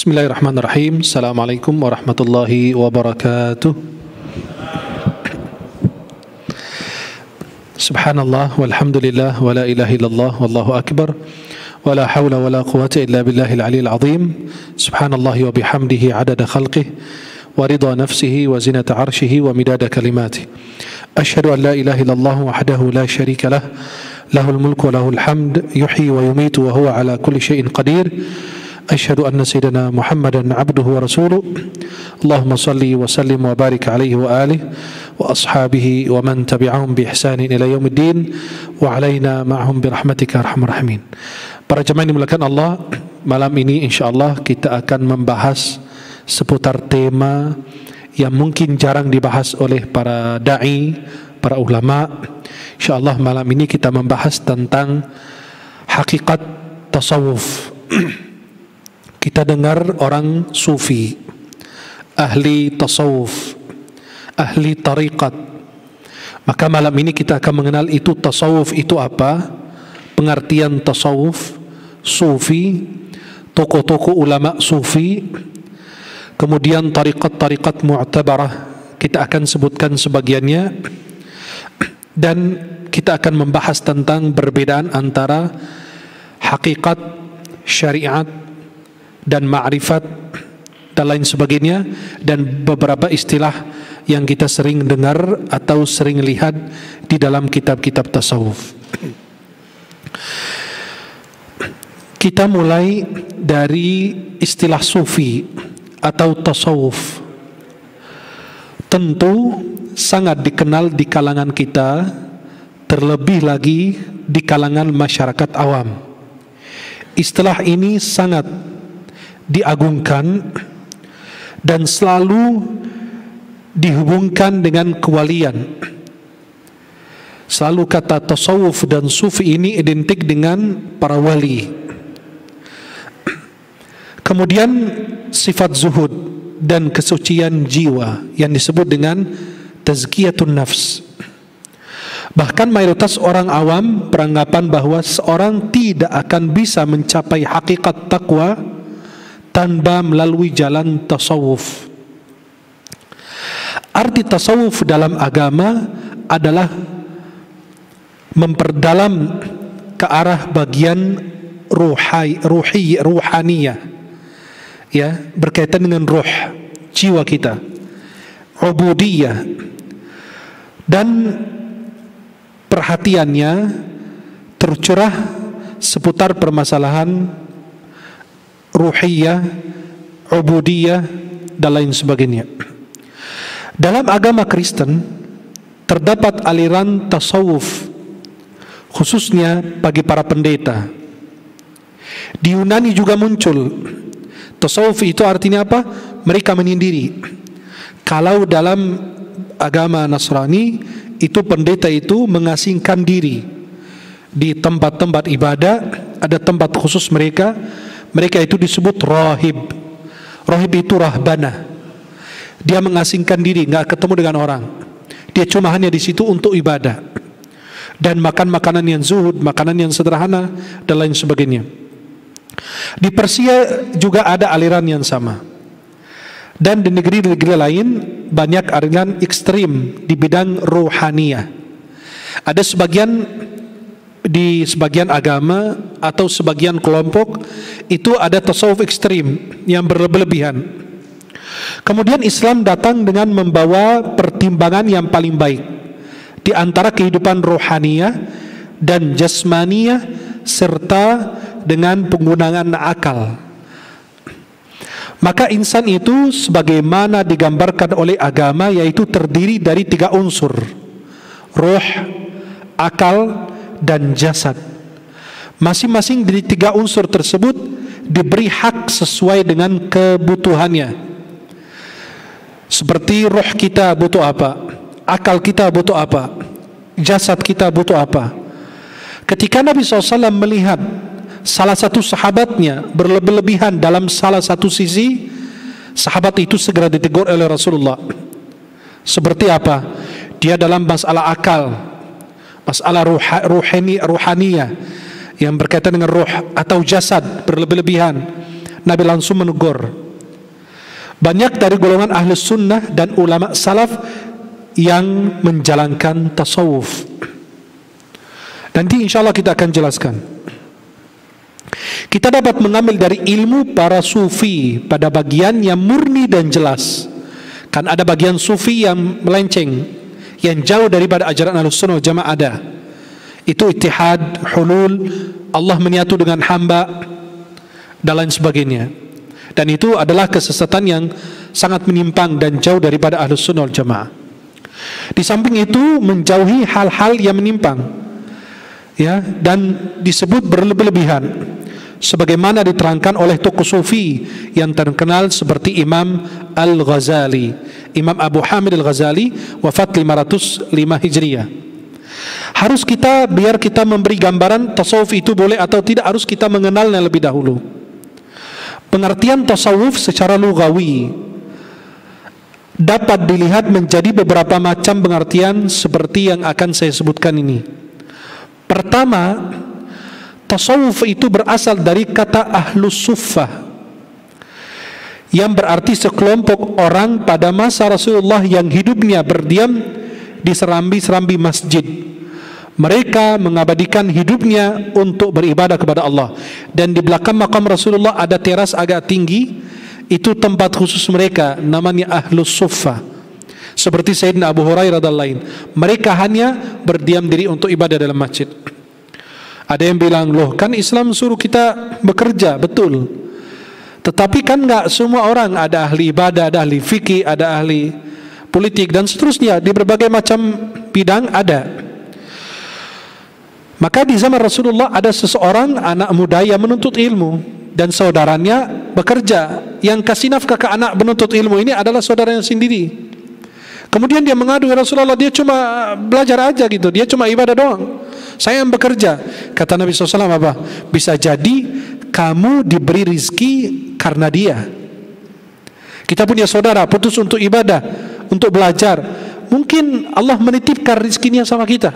Bismillahirrahmanirrahim. Assalamualaikum warahmatullahi wabarakatuh. Subhanallah walhamdulillah wa la ilaha illallah wallahu akbar wa la hawla wa la quwata illa billahil aliyil azim. Subhanallah wa bihamdihi adada khalqih wa ridha nafsihi wa zinata arshihi wa midada kalimatihi. Asyhadu an la ilaha illallah wahdahu la syarika lah, lahul mulku wa lahul hamd, yuhyi wa yumitu wa huwa ala kulli syai'in qadir. Asyhadu anna sayyidina Muhammadan abduhu wa rasuluh. Allahumma salli wa sallim wa barik alaihi wa alihi wa ashabihi wa man tabi'ahum bi ihsanin ila yaumiddin wa alaina ma'hum bi rahmatika arhamar rahimin. Para jemaah yang dimuliakan Allah, malam ini insyaallah kita akan membahas seputar tema yang mungkin jarang dibahas oleh para dai, para ulama. Insyaallah malam ini kita membahas tentang hakikat tasawuf. Kita dengar orang sufi, ahli tasawuf, ahli tariqat. Maka malam ini kita akan mengenal itu tasawuf itu apa, pengertian tasawuf, sufi, tokoh-tokoh ulama sufi, kemudian tariqat-tariqat mu'tabarah, kita akan sebutkan sebagiannya, dan kita akan membahas tentang perbedaan antara hakikat, syariat, dan ma'rifat dan lain sebagainya, dan beberapa istilah yang kita sering dengar atau sering lihat di dalam kitab-kitab tasawuf. Kita mulai dari istilah sufi atau tasawuf. Tentu sangat dikenal di kalangan kita, terlebih lagi di kalangan masyarakat awam. Istilah ini sangat diagungkan dan selalu dihubungkan dengan kewalian. Selalu kata tasawuf dan sufi ini identik dengan para wali. Kemudian sifat zuhud dan kesucian jiwa yang disebut dengan tazkiyatun nafs. Bahkan mayoritas orang awam beranggapan bahwa seorang tidak akan bisa mencapai hakikat takwa tanpa melalui jalan tasawuf. Arti tasawuf dalam agama adalah memperdalam ke arah bagian ruhaniyah, ya, berkaitan dengan ruh, jiwa kita, ubudiyah, dan perhatiannya tercurah seputar permasalahan ruhiyah, ubudiyah, dan lain sebagainya. Dalam agama Kristen terdapat aliran tasawuf, khususnya bagi para pendeta. Di Yunani juga muncul. Tasawuf itu artinya apa? Mereka menyendiri. Kalau dalam agama Nasrani itu pendeta itu mengasingkan diri di tempat-tempat ibadah, ada tempat khusus mereka. Mereka itu disebut rahib. Rahib itu rahbanah. Dia mengasingkan diri, nggak ketemu dengan orang. Dia cuma hanya di situ untuk ibadah dan makan makanan yang zuhud, makanan yang sederhana, dan lain sebagainya. Di Persia juga ada aliran yang sama. Dan di negeri-negeri lain banyak aliran ekstrim di bidang rohaniyah. Ada di sebagian agama atau sebagian kelompok itu ada tasawuf ekstrim yang berlebihan. Kemudian Islam datang dengan membawa pertimbangan yang paling baik di antara kehidupan rohaniyah dan jasmaniyah serta dengan penggunaan akal. Maka insan itu sebagaimana digambarkan oleh agama yaitu terdiri dari 3 unsur: roh, akal, dan jasad. Masing-masing dari 3 unsur tersebut diberi hak sesuai dengan kebutuhannya. Seperti roh kita butuh apa, akal kita butuh apa, jasad kita butuh apa. Ketika Nabi SAW melihat salah satu sahabatnya berlebihan dalam salah satu sisi, sahabat itu segera ditegur oleh Rasulullah. Seperti apa? Dia dalam masalah akal, masalah ruhaniyah yang berkaitan dengan ruh atau jasad berlebihan, Nabi langsung menegur. Banyak dari golongan ahlus sunnah dan ulama salaf yang menjalankan tasawuf. Nanti insya Allah kita akan jelaskan. Kita dapat mengambil dari ilmu para sufi pada bagian yang murni dan jelas. Kan ada bagian sufi yang melenceng, yang jauh daripada ajaran ahlus sunnah wal jamaah ada. Itu ittihad, hulul, Allah menyatu dengan hamba, dan lain sebagainya. Dan itu adalah kesesatan yang sangat menyimpang dan jauh daripada ahlus sunnah wal jamaah. Di samping itu menjauhi hal-hal yang menyimpang, ya, dan disebut berlebih-lebihan, sebagaimana diterangkan oleh tokoh sufi yang terkenal seperti Imam Al-Ghazali. Imam Abu Hamid Al-Ghazali wafat 505 Hijriah. Harus kita, biar kita memberi gambaran tasawuf itu boleh atau tidak, harus kita mengenalnya lebih dahulu. Pengertian tasawuf secara lugawi dapat dilihat menjadi beberapa macam pengertian seperti yang akan saya sebutkan ini. Pertama, tasawuf itu berasal dari kata ahlus suffah, yang berarti sekelompok orang pada masa Rasulullah yang hidupnya berdiam di serambi-serambi masjid. Mereka mengabadikan hidupnya untuk beribadah kepada Allah. Dan di belakang makam Rasulullah ada teras agak tinggi. Itu tempat khusus mereka, namanya ahlus suffah. Seperti Sayyidina Abu Hurairah dan lain. Mereka hanya berdiam diri untuk ibadah dalam masjid. Ada yang bilang, loh kan Islam suruh kita bekerja, betul. Tetapi kan enggak semua orang, ada ahli ibadah, ada ahli fikih, ada ahli politik dan seterusnya. Di berbagai macam bidang ada. Maka di zaman Rasulullah ada seseorang anak muda yang menuntut ilmu, dan saudaranya bekerja. Yang kasih nafkah ke anak menuntut ilmu ini adalah saudaranya sendiri. Kemudian dia mengadu, ya Rasulullah, dia cuma belajar aja gitu, dia cuma ibadah doang, saya yang bekerja. Kata Nabi SAW apa? Bisa jadi kamu diberi rizki karena dia. Kita punya saudara putus untuk ibadah, untuk belajar. Mungkin Allah menitipkan rizkinya sama kita.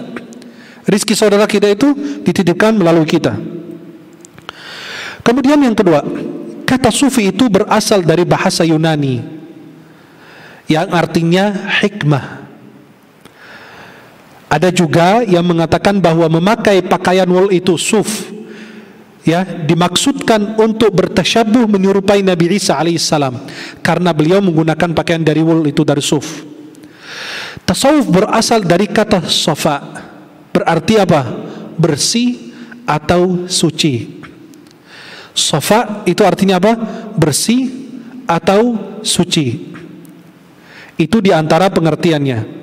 Rizki saudara kita itu dititipkan melalui kita. Kemudian yang kedua, kata sufi itu berasal dari bahasa Yunani yang artinya hikmah. Ada juga yang mengatakan bahwa memakai pakaian wol itu suf, ya, dimaksudkan untuk bertasyabuh menyerupai Nabi Isa alaihissalam, karena beliau menggunakan pakaian dari wol itu, dari suf. Tasawuf berasal dari kata safa, berarti apa? Bersih atau suci. Safa itu artinya apa? Bersih atau suci. Itu diantara pengertiannya.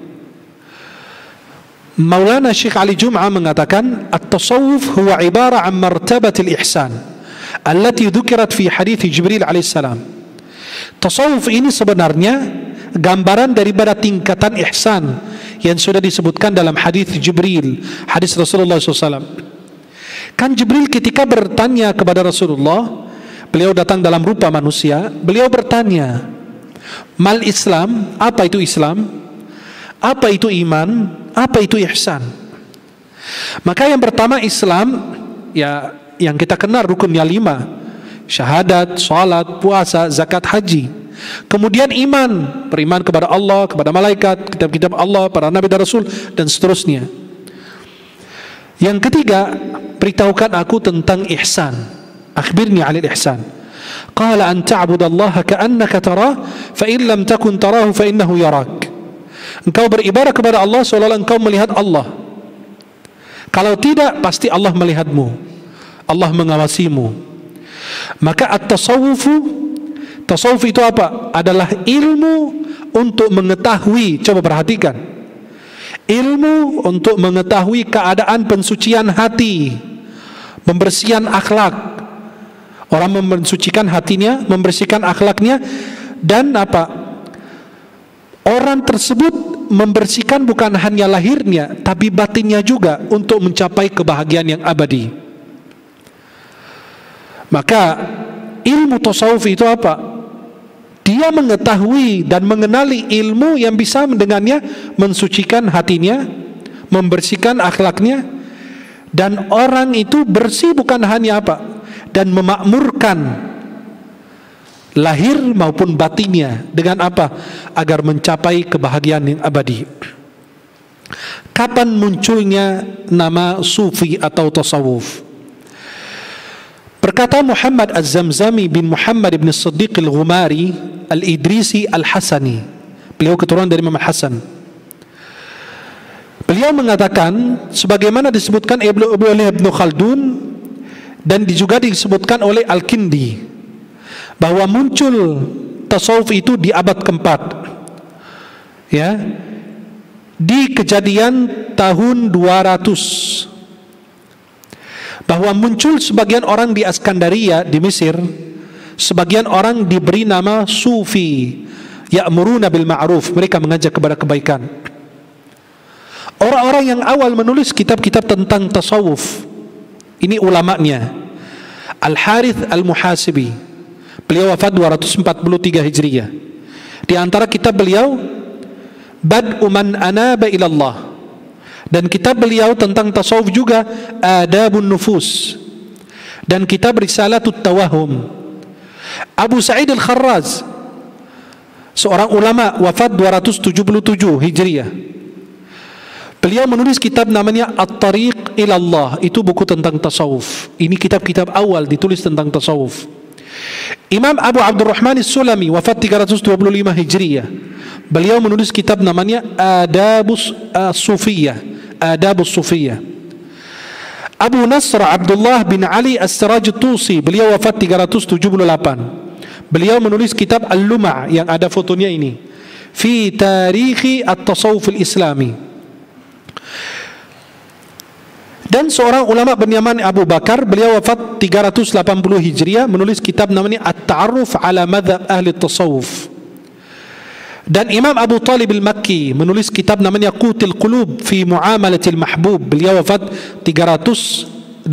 Maulana Syekh Ali Jum'ah mengatakan, at-tasawuf huwa ibara an martabatil ihsan allati dhukirat fi hadits Jibril alaihissalam. Tasawuf ini sebenarnya gambaran daripada tingkatan ihsan yang sudah disebutkan dalam hadis Jibril, hadis Rasulullah SAW. Kan Jibril ketika bertanya kepada Rasulullah, beliau datang dalam rupa manusia, beliau bertanya, mal Islam, apa itu Islam? Apa itu iman? Apa itu ihsan? Maka yang pertama Islam, ya, yang kita kenal rukunnya 5, syahadat, salat, puasa, zakat, haji. Kemudian iman, beriman kepada Allah, kepada malaikat, kitab-kitab Allah, para nabi dan rasul, dan seterusnya. Yang ketiga, beritahukan aku tentang ihsan. Akhbirni 'anil ihsan. Qala an ta'budallaha ka'annaka tarah, fa in lam takun tarahu fa innahu yarak. Engkau beribadah kepada Allah seolah-olah engkau melihat Allah. Kalau tidak, pasti Allah melihatmu, Allah mengawasimu. Maka at-tasawuf itu apa? Adalah ilmu untuk mengetahui, coba perhatikan, ilmu untuk mengetahui keadaan pensucian hati, pembersihan akhlak. Orang mensucikan hatinya, membersihkan akhlaknya, dan apa? Orang tersebut membersihkan bukan hanya lahirnya, tapi batinnya juga untuk mencapai kebahagiaan yang abadi. Maka ilmu tasawuf itu apa? Dia mengetahui dan mengenali ilmu yang bisa dengannya mensucikan hatinya, membersihkan akhlaknya, dan orang itu bersih bukan hanya apa? Dan memakmurkan lahir maupun batinnya. Dengan apa? Agar mencapai kebahagiaan yang abadi. Kapan munculnya nama sufi atau tasawuf? Berkata Muhammad Az-Zamzami bin Muhammad bin Siddiq Al-Ghumari Al-Idrisi Al-Hasani, beliau keturunan dari Imam Hasan. Beliau mengatakan, sebagaimana disebutkan oleh Ibnu Khaldun dan juga disebutkan oleh Al-Kindi, bahwa muncul tasawuf itu di abad keempat, ya, di kejadian tahun 200, bahwa muncul sebagian orang di Askandaria di Mesir, sebagian orang diberi nama sufi, ya'muruna bil ma'ruf, mereka mengajak kepada kebaikan. Orang-orang yang awal menulis kitab-kitab tentang tasawuf ini ulamanya. Al-Harith Al-Muhasibi, beliau wafat 243 Hijriah. Di antara kitab beliau Bad'u man anaba ilallah, dan kitab beliau tentang tasawuf juga Adabun Nufus, dan kitab Risalatut Tawahum. Abu Sa'id Al-Kharraz, seorang ulama, wafat 277 Hijriah. Beliau menulis kitab namanya At-Tariq Ilallah, itu buku tentang tasawuf. Ini kitab-kitab awal ditulis tentang tasawuf. Imam Abu Abdurrahman As-Sulami, wafat 325 Hijriah. Beliau menulis kitab namanya Adabus Sufiyah, Adabus Sufiyah. Abu Nasr Abdullah bin Ali As-Siraj Tusi, beliau wafat 378. Beliau menulis kitab Al-Luma' yang ada fotonya ini, Fi Tarikhi At-Tasawuf Al-Islami. Dan seorang ulama bernama Abu Bakar, beliau wafat 380 Hijriah, menulis kitab namanya At-Ta'arruf ala Madhab Ahli Tasawuf. Dan Imam Abu Talib Al-Makki menulis kitab namanya Qutil Qulub fi Muamalatil Mahbub, beliau wafat 386.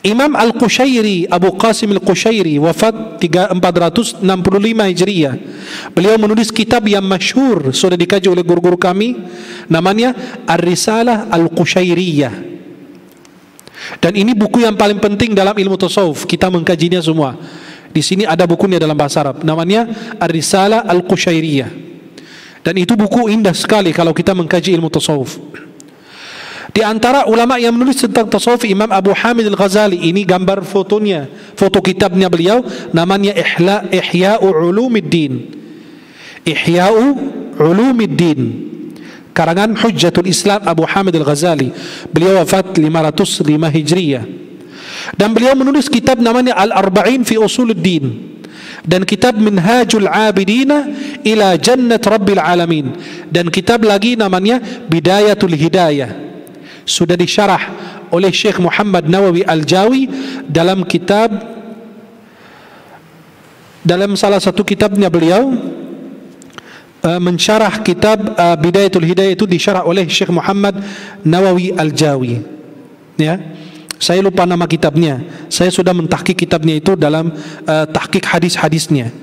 Imam Al-Qushairi, Abu Qasim Al-Qushairi, wafat 465 Hijriah. Beliau menulis kitab yang masyhur, sudah dikaji oleh guru-guru kami, namanya Ar-Risalah Al-Qushairiyah. Dan ini buku yang paling penting dalam ilmu tasawuf, kita mengkajinya semua. Di sini ada bukunya dalam bahasa Arab, namanya Ar-Risalah Al-Qushairiyah. Dan itu buku indah sekali kalau kita mengkaji ilmu tasawuf. Di antara ulama yang menulis tentang tasawuf, Imam Abu Hamid Al-Ghazali, ini gambar fotonya, foto kitabnya beliau, namanya Ihya'u Ulumiddin. Ihya'u Ulumiddin, karangan Hujjatul Islam Abu Hamid Al-Ghazali. Beliau wafat 505 Hijriah. Dan beliau menulis kitab namanya Al-Arba'in fi Usuluddin, dan kitab Minhajul Abidina ila Jannat Rabbil Alamin, dan kitab lagi namanya Bidayatul Hidayah, sudah disyarah oleh Syekh Muhammad Nawawi Al-Jawi dalam kitab, dalam salah satu kitabnya beliau mensyarah kitab Bidayatul Hidayah, itu disyarah oleh Syekh Muhammad Nawawi Al-Jawi. Ya, saya lupa nama kitabnya. Saya sudah mentahqiq kitabnya itu dalam tahqiq hadis-hadisnya.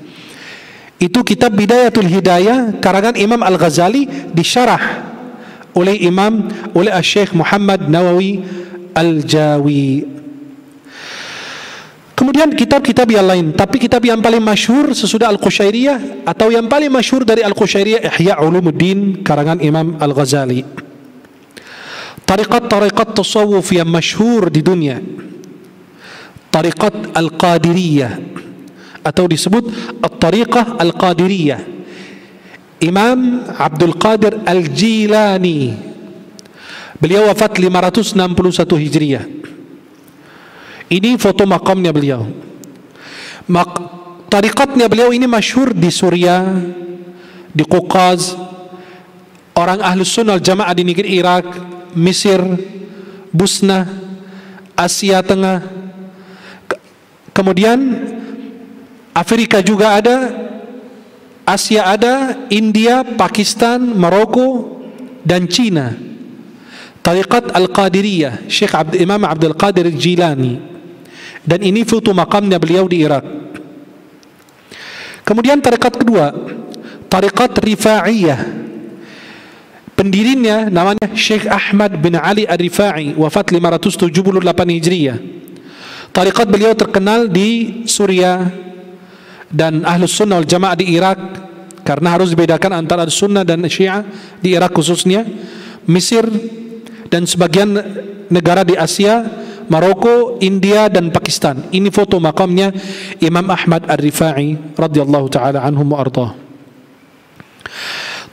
Itu kitab Bidayatul Hidayah karangan Imam Al-Ghazali, disyarah oleh Syekh Muhammad Nawawi Al-Jawi. Kemudian kitab-kitab yang lain, tapi kitab yang paling masyhur sesudah Al-Qushairiyah, atau yang paling masyhur dari Al-Qushairiyah, Ihya Ulumuddin karangan Imam Al-Ghazali. Tariqat tasawuf yang masyhur di dunia, Tariqat Al-Qadiriyah, atau disebut At-Tariqah Al-Qadiriyah, Imam Abdul Qadir Al-Jilani, beliau wafat 561 Hijriah. Ini foto makamnya beliau. Tariqatnya beliau ini masyhur di Suriah, di Qaukaz. Orang Ahlus Sunnah Jamaah di negeri Irak, Mesir, Busnah, Asia Tengah, kemudian Afrika juga ada, Asia ada, India, Pakistan, Maroko, dan Cina. Tariqat Al-Qadiriyah, Syekh Imam Abdul Qadir Al-Jilani. Dan ini foto makamnya beliau di Irak. Kemudian tariqat kedua, Tariqat Rifa'iyah. Pendirinya namanya Syekh Ahmad bin Ali Ar-Rifa'i, wafat 578 Hijriah. Tariqat beliau terkenal di Suriah dan Ahlus Sunnah wal Jamaah di Irak, karena harus dibedakan antara Sunnah dan Syiah di Irak khususnya, Mesir dan sebagian negara di Asia, Maroko, India dan Pakistan. Ini foto makamnya Imam Ahmad Ar-Rifai radhiyallahu taala anhu wa ardhah.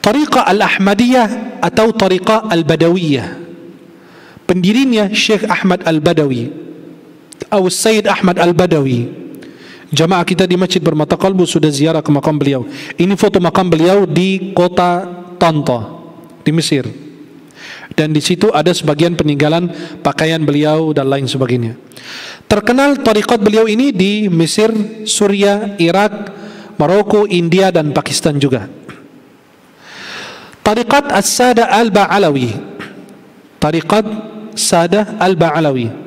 Tariqah Al-Ahmadiyah atau Tariqah Al-Badawiyah, pendirinya Syekh Ahmad Al-Badawi atau Sayyid Ahmad Al-Badawi. Jamaah kita di Masjid Bermata Qalbu sudah ziarah ke makam beliau. Ini foto makam beliau di kota Tanta di Mesir. Dan di situ ada sebagian peninggalan pakaian beliau dan lain sebagainya. Terkenal tariqat beliau ini di Mesir, Suriah, Irak, Maroko, India dan Pakistan juga. Tariqat As-Sada Al-Ba'alawi, Tariqat Sada Al-Ba'alawi,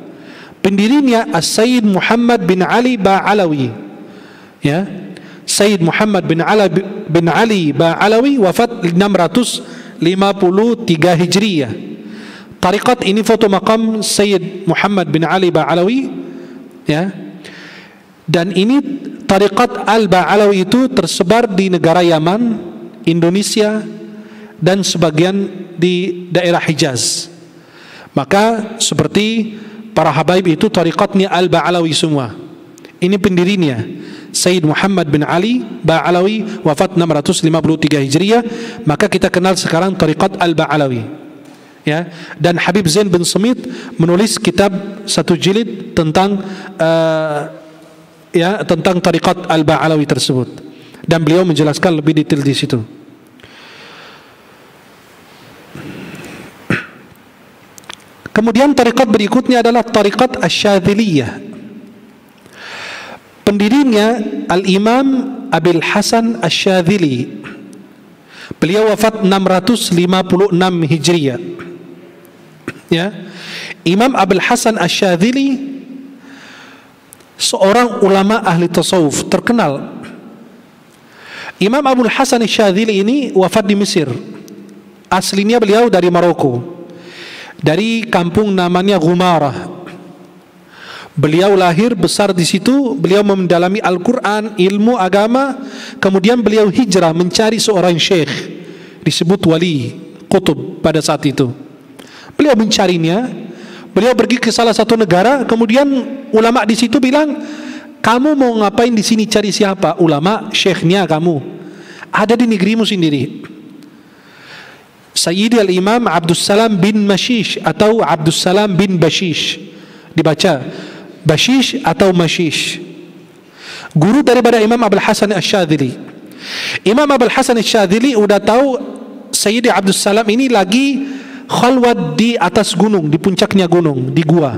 pendirinya As-Sayyid Muhammad bin Ali Ba'alawi. Ya, Sayyid Muhammad bin Ali Ba'alawi wafat 653 Hijriyah. Tariqat ini foto makam Sayyid Muhammad bin Ali Ba'alawi, ya. Dan ini Tariqat Al-Ba'alawi itu tersebar di negara Yaman, Indonesia dan sebagian di daerah Hijaz. Maka seperti para habaib itu tariqatnya Al-Ba'alawi semua. Ini pendirinya Sayyid Muhammad bin Ali Ba'alawi wafat 653 Hijriah. Maka kita kenal sekarang tariqat Al-Ba'alawi, ya. Dan Habib Zain bin Samit menulis kitab 1 jilid tentang tentang tariqat Al-Ba'alawi tersebut, dan beliau menjelaskan lebih detail di situ. Kemudian tariqat berikutnya adalah tariqat Asy-Syadziliyah. Pendirinya Al-Imam Abil Hasan Asy-Syadzili. Beliau wafat 656 Hijriah. Ya. Imam Abil Hasan Asy-Syadzili seorang ulama ahli tasawuf terkenal. Imam Abul Hasan Asy-Syadzili ini wafat di Mesir. Aslinya beliau dari Maroko, dari kampung namanya Gumarah. Beliau lahir besar di situ. Beliau mendalami Al-Quran, ilmu agama. Kemudian beliau hijrah mencari seorang syekh disebut wali Qutb pada saat itu. Beliau mencarinya. Beliau pergi ke salah satu negara. Kemudian ulama di situ bilang, kamu mau ngapain di sini, cari siapa? Ulama, syekhnya kamu ada di negerimu sendiri. Sayyidi Al-Imam Abdus Salam bin Mashish atau Abdus Salam bin Bashish, dibaca Bashish atau Mashish, guru daripada Imam Abul Hasan Asy-Syadzili. Imam Abul Hasan Asy-Syadzili udah tahu Sayyidi Abdus Salam ini lagi khalwat di atas gunung, di puncaknya gunung, di gua.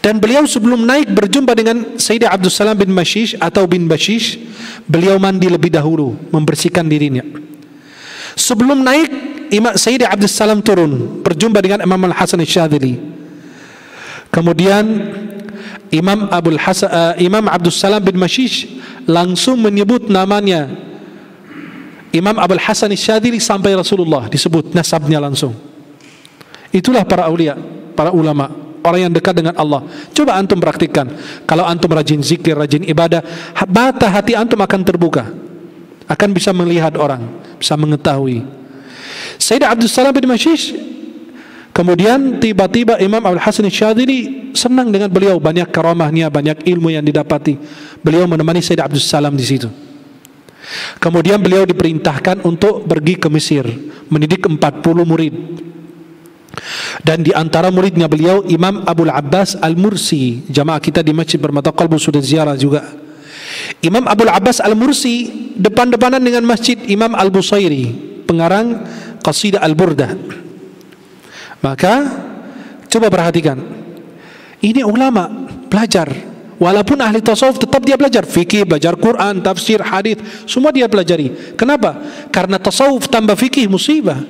Dan beliau sebelum naik berjumpa dengan Sayyidi Abdus Salam bin Mashish atau bin Bashish, beliau mandi lebih dahulu, membersihkan dirinya. Sebelum naik, Imam Sayyidi Abdus Salam turun, berjumpa dengan Imam Al-Hasan Asy-Syadzili. Kemudian Imam Abdus Salam bin Mashish langsung menyebut namanya Imam Abul Hasan Asy-Syadzili sampai Rasulullah, disebut nasabnya langsung. Itulah para aulia, para ulama, orang yang dekat dengan Allah. Coba antum praktikkan. Kalau antum rajin zikir, rajin ibadah, mata hati antum akan terbuka, akan bisa melihat orang, bisa mengetahui. Sayyid Abdus Salam bin Mashish, kemudian tiba-tiba Imam Abul Hasan Asy-Syadzili senang dengan beliau, banyak karamahnya, banyak ilmu yang didapati. Beliau menemani Sayyid Abdus Salam di situ. Kemudian beliau diperintahkan untuk pergi ke Mesir, mendidik 40 murid. Dan di antara muridnya beliau Imam Abul Abbas Al-Mursi. Jamaah kita di Masjid Bermata Qalbu sudah ziarah juga. Imam Abul Abbas Al-Mursi depan-depanan dengan Masjid Imam Al-Busairi, pengarang Qasidah Al-Burdah. Maka coba perhatikan, ini ulama belajar, walaupun ahli tasawuf tetap dia belajar fikih, belajar Quran, tafsir, hadis, semua dia pelajari. Kenapa? Karena tasawuf tambah fikih musibah.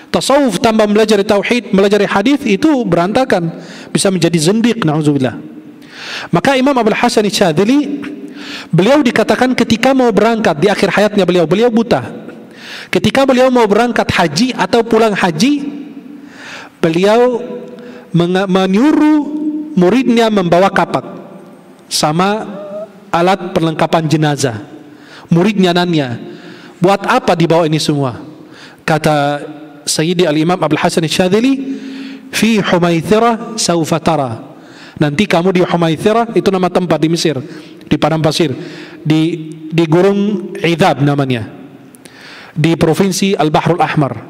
Tasawuf tambah belajar tauhid, belajar hadis, itu berantakan, bisa menjadi zindiq, na'udzubillah. Maka Imam Abul Hasan Asy-Syadzili, beliau dikatakan ketika mau berangkat di akhir hayatnya beliau buta. Ketika beliau mau berangkat haji atau pulang haji, beliau menyuruh muridnya membawa kapak sama alat perlengkapan jenazah. Muridnya nanya, buat apa dibawa ini semua? Kata Sayyidi Al-Imam Abul Hasan Asy-Syadzili, fi Humaithirah saufa tara. Nanti kamu di Humaithirah, itu nama tempat di Mesir, di padang pasir, di Gurun Idhab namanya, di provinsi Al-Bahrul Ahmar.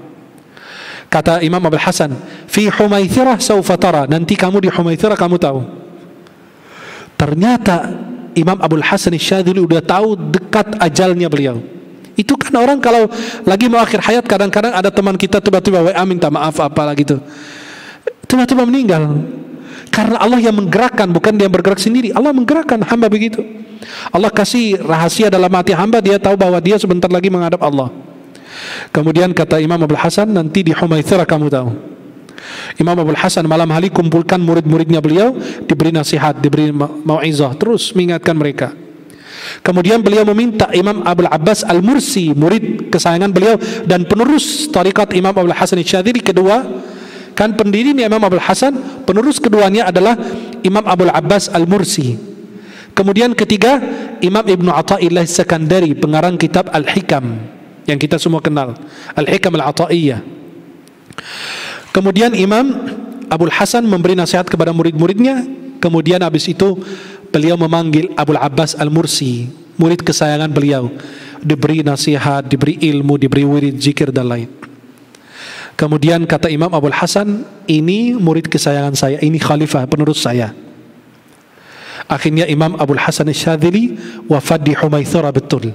Kata Imam Abul Hasan, fi Humaithirah saufa tara. Nanti kamu di Humaithirah kamu tahu. Ternyata Imam Abul Hasan Asy-Syadzili udah tahu dekat ajalnya beliau. Itu kan orang kalau lagi mau akhir hayat, kadang-kadang ada teman kita tiba-tiba WA minta maaf apalah gitu, tiba-tiba meninggal. Karena Allah yang menggerakkan, bukan dia bergerak sendiri. Allah menggerakkan hamba begitu. Allah kasih rahasia dalam hati hamba, dia tahu bahwa dia sebentar lagi menghadap Allah. Kemudian kata Imam Abul Hasan, nanti di Humaithirah kamu tahu. Imam Abul Hasan malam hari kumpulkan murid-muridnya beliau, diberi nasihat, diberi mau'izah, terus mengingatkan mereka. Kemudian beliau meminta Imam Abul Abbas Al-Mursi, murid kesayangan beliau dan penerus tarikat Imam Abul Hasan Asy-Syadzili kedua, kan pendirinya Imam Abul Hasan, penerus keduanya adalah Imam Abul Abbas Al-Mursi. Kemudian ketiga, Imam Ibnu Athaillah As-Sakandari, pengarang kitab Al-Hikam yang kita semua kenal, Al-Hikam Al-Athaiyah. Kemudian Imam Abul Hasan memberi nasihat kepada murid-muridnya. Kemudian habis itu beliau memanggil Abul Abbas Al-Mursi, murid kesayangan beliau, diberi nasihat, diberi ilmu, diberi wirid, zikir dan lain. Kemudian kata Imam Abul Hasan, ini murid kesayangan saya, ini khalifah, penerus saya. Akhirnya Imam Abul Hasan Asy-Syadzili wafat di Humaithirah betul,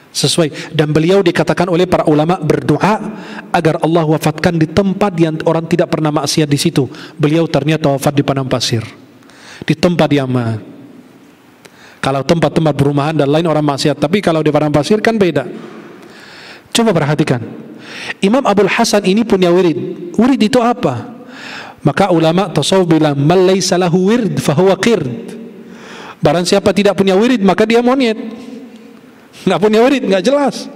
sesuai. Dan beliau dikatakan oleh para ulama berdoa agar Allah wafatkan di tempat yang orang tidak pernah maksiat di situ. Beliau ternyata wafat di padang pasir, di tempat yang kalau tempat-tempat perumahan dan lain orang maksiat, tapi kalau di padang pasir kan beda. Coba perhatikan, Imam Abul Hasan ini punya wirid. Wirid itu apa? Maka ulama tasawuf bilang, man laysa lahu wird fahuwa qird. Barang siapa tidak punya wirid, maka dia monyet. Nggak punya wirid, nggak jelas.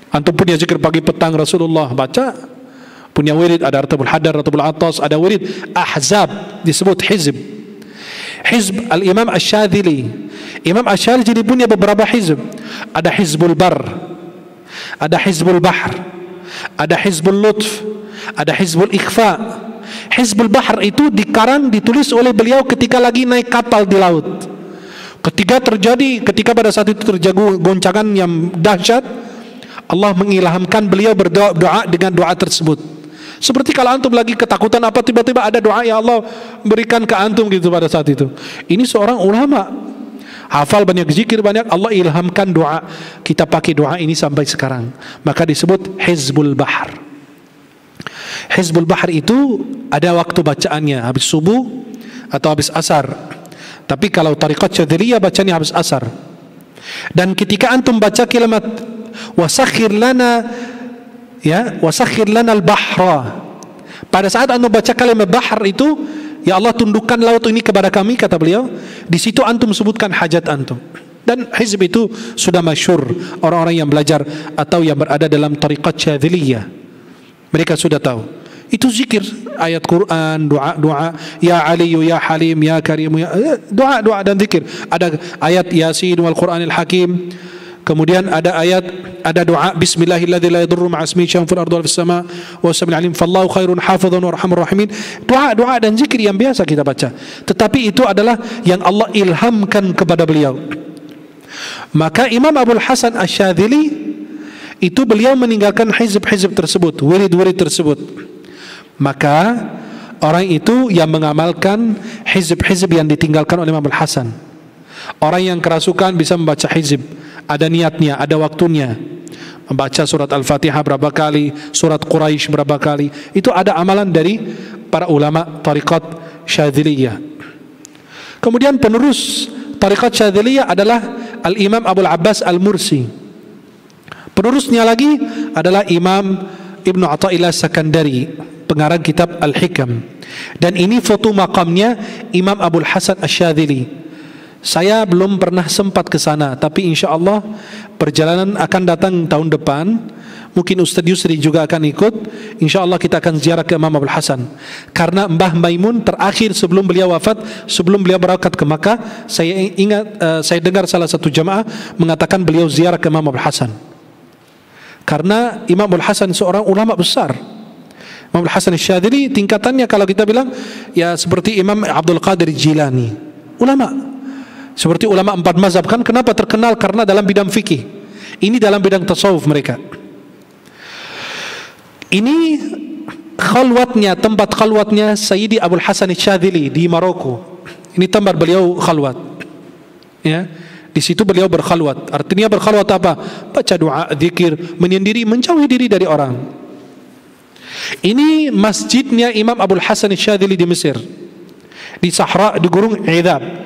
Antum punya zikir pagi petang Rasulullah baca, punya wirid, ada Ratibul Hadar, Ratibul Atas, ada wirid Ahzab, disebut hizb. Hizb Al-Imam Asy-Syadzili. Imam Asy-Syadzili punya beberapa hizb. Ada Hizbul Bar, ada Hizbul Bahr, ada Hizbul Lutf, ada Hizbul Ikhfa. Hizbul Bahr itu dikarang, ditulis oleh beliau ketika lagi naik kapal di laut. Ketika pada saat itu terjadi goncangan yang dahsyat, Allah mengilhamkan beliau berdoa dengan doa tersebut. Seperti kalau antum lagi ketakutan apa, tiba-tiba ada doa, ya Allah berikan ke antum gitu pada saat itu. Ini seorang ulama, hafal banyak zikir banyak, Allah ilhamkan doa. Kita pakai doa ini sampai sekarang. Maka disebut Hizbul Bahr. Hizbul Bahr itu ada waktu bacaannya, habis subuh atau habis asar. Tapi kalau tariqat Syadziliyah bacanya habis asar. Dan ketika antum baca kalimat wasakhir lana, ya, wasakhir lana al-bahra, pada saat antum baca kalimat bahr itu, ya Allah tundukkan laut ini kepada kami, kata beliau. Di situ antum sebutkan hajat antum. Dan hizb itu sudah masyhur, orang-orang yang belajar atau yang berada dalam tariqat Syadziliyah, mereka sudah tahu. Itu zikir, ayat Quran, doa-doa, ya Aliyu, ya Halim, ya Karim, ya, doa-doa dan zikir. Ada ayat Yasin wal Quranil Hakim. Kemudian ada ayat, ada doa Bismillahilladzi la yadurru ma'a ismihi syai'un fil ardi wa fis sama' wa huwas samiul alim. Fallahu khairun hafizan wa arhamur rahimin. Doa-doa dan zikir yang biasa kita baca. Tetapi itu adalah yang Allah ilhamkan kepada beliau. Maka Imam Abul Hasan Asy-Syadzili itu beliau meninggalkan hizb-hizb tersebut, wirid-wirid tersebut. Maka orang itu yang mengamalkan hizb-hizb yang ditinggalkan oleh Imam Abul Hasan. Orang yang kerasukan bisa membaca hizb, ada niatnya, ada waktunya. Membaca surat Al-Fatihah berapa kali, surat Quraisy berapa kali. Itu ada amalan dari para ulama tariqat Syadziliyah. Kemudian penerus tariqat Syadziliyah adalah Al-Imam Abul Abbas Al-Mursi. Penerusnya lagi adalah Imam Ibnu Athaillah As-Sakandari, pengarang kitab Al-Hikam. Dan ini foto makamnya Imam Abul Hasan Asy-Syadzili. Saya belum pernah sempat ke sana, tapi insya Allah perjalanan akan datang tahun depan. Mungkin Ustaz Yusri juga akan ikut. Insya Allah kita akan ziarah ke Imam Abdul Hasan. Karena Mbah Maimun terakhir sebelum beliau wafat, sebelum beliau berangkat ke Makkah, saya ingat, saya dengar salah satu jamaah mengatakan beliau ziarah ke Imam Abdul Hasan. Karena Imam Abdul Hasan seorang ulama besar. Imam Abdul Hasan Asy-Syadzili tingkatannya kalau kita bilang ya seperti Imam Abdul Qadir Jilani, ulama. Seperti ulama 4 mazhab kan kenapa terkenal? Karena dalam bidang fikih. Ini dalam bidang tasawuf mereka. Ini khalwatnya, tempat khalwatnya Sayyidi Abdul Hasan Asy-Syadzili di Maroko. Ini tempat beliau khalwat. Ya. Di situ beliau berkhalwat. Artinya berkhalwat apa? Baca doa, zikir, menyendiri, menjauhi diri dari orang. Ini masjidnya Imam Abdul Hasan Asy-Syadzili di Mesir. Di Sahra, di Gurun Idab.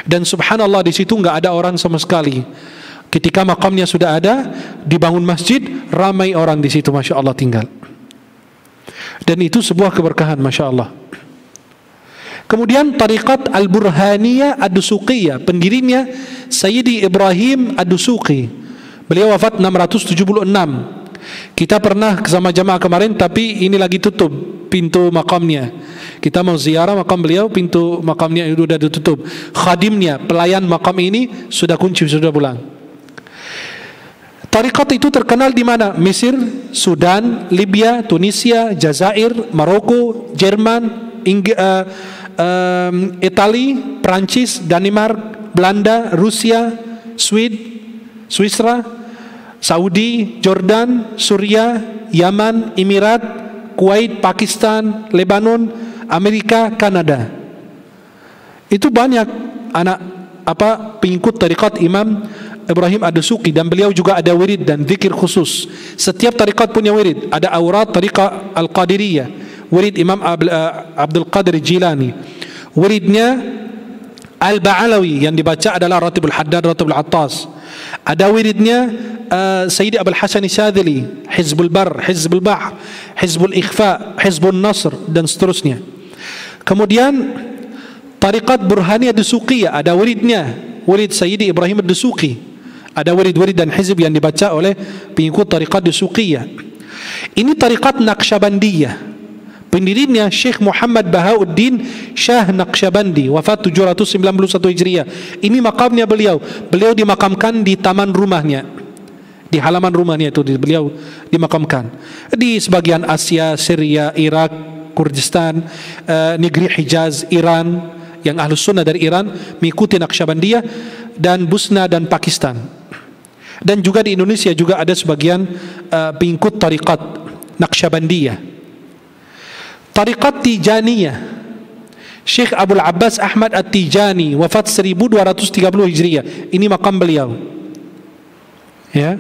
Dan subhanallah di situ enggak ada orang sama sekali. Ketika makamnya sudah ada, dibangun masjid, ramai orang di situ, masya Allah tinggal. Dan itu sebuah keberkahan, masya Allah. Kemudian Tariqat Al-Burhaniyah Ad-Dusuqiyah, pendirinya Sayyidi Ibrahim Ad-Dusuqi. Beliau wafat 676. Kita pernah sama jamaah kemarin, tapi ini lagi tutup pintu makamnya. Kita mau ziarah makam beliau, pintu makamnya itu sudah ditutup. Khadimnya, pelayan makam ini sudah kunci, sudah pulang. Tariqat itu terkenal di mana? Mesir, Sudan, Libya, Tunisia, Jazair, Maroko, Jerman, Italia, Prancis, Denmark, Belanda, Rusia, Switzerland, Saudi, Jordan, Suriah, Yaman, Emirat, Kuwait, Pakistan, Lebanon, Amerika, Kanada. Itu banyak pengikut tariqat Imam Ibrahim Ad-Dusuqi, dan beliau juga ada wirid dan zikir khusus. Setiap tariqat punya wirid. Ada aurat tariqah Al-Qadiriyah, wirid Imam Abdul Qadir Jilani. Wiridnya Al-Ba'alawi yang dibaca adalah Ratibul Haddad, Ratibul Attas. Ada wiridnya Sayyidi Abdul Hasan Asy-Syadzili, Hizbul Bar, Hizbul Bahr, Hizbul Ikhfa, Hizbul Nasr, dan seterusnya. Kemudian tariqat Burhaniyah Ad-Dusuqiyah, ada wiridnya, wirid Sayyidi Ibrahim Ad-Dusuqi. Ada wirid-wirid dan hizb yang dibaca oleh pengikut tariqat Dusuqiyah. Ini tariqat Naqsyabandiyah. Pendirinya Syekh Muhammad Bahauddin Shah Naqsyabandi, wafat 791 Hijriah. Ini makamnya beliau. Beliau dimakamkan di taman rumahnya. Di halaman rumahnya itu beliau dimakamkan. Di sebagian Asia, Syria, Irak, Kurdistan, negeri Hijaz, Iran, yang Ahlus Sunnah dari Iran mengikuti Naqsyabandiyah, dan Busna dan Pakistan. Dan juga di Indonesia juga ada sebagian pengikut tariqat Naqsyabandiyah. Tariqat Tijaniyah, Syekh Abdul Abbas Ahmad At-Tijani, wafat 1230 Hijriah. Ini makam beliau. Ya.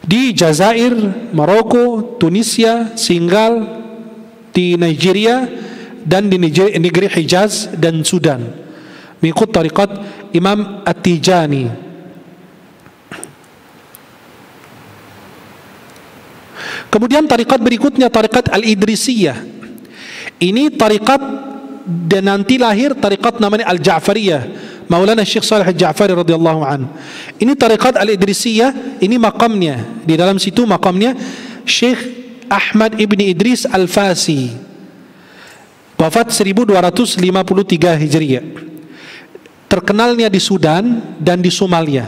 Di Jazair, Maroko, Tunisia, Senegal, di Nigeria, dan di negeri Hijaz dan Sudan, mengikut tariqat Imam At-Tijani. Kemudian tariqat berikutnya tariqat Al-Idrisiyah. Ini tariqat dan nanti lahir tariqat namanya Al-Ja'fariyah, Maulana Syekh Shalih Al-Ja'fari radhiyallahu an. Ini tariqat Al-Idrisiyah, ini makamnya. Di dalam situ makamnya Syekh Ahmad Ibni Idris Al-Fasi, wafat 1253 Hijriah. Terkenalnya di Sudan dan di Somalia.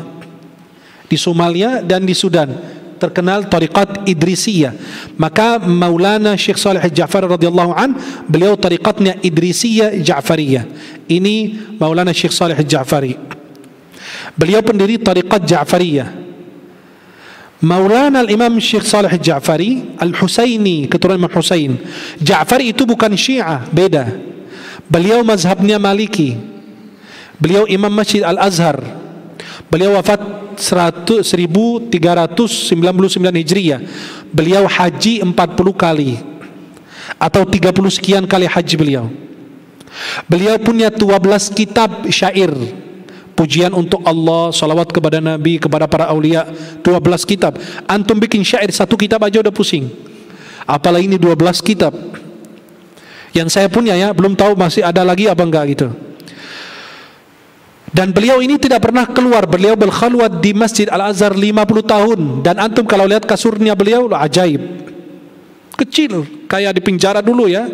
Di Somalia dan di Sudan terkenal tariqat Idrisiyah. Maka Maulana Syekh Shalih Al-Ja'fari radhiyallahu an, beliau tariqatnya Idrisiyah Ja'fariyah. Ini Maulana Syekh Shalih Al-Ja'fari. Beliau pendiri tariqat Ja'fariyah. Maulana Al-Imam Syekh Shalih Al-Ja'fari Al-Husaini, keturunan Imam Husain. Ja'fari itu bukan Syiah, beda. Beliau mazhabnya Maliki. Beliau Imam Masjid Al-Azhar. Beliau wafat 1399 Hijriah. Beliau haji 40 kali atau 30 sekian kali haji beliau. Beliau punya 12 kitab syair, pujian untuk Allah, salawat kepada Nabi, kepada para aulia. 12 kitab. Antum bikin syair satu kitab aja udah pusing, apalagi ini 12 kitab. Yang saya punya ya, belum tahu masih ada lagi apa enggak gitu. Dan beliau ini tidak pernah keluar. Beliau berkhalwat di Masjid Al-Azhar 50 tahun. Dan antum kalau lihat kasurnya beliau, ajaib, kecil, kayak di penjara dulu ya.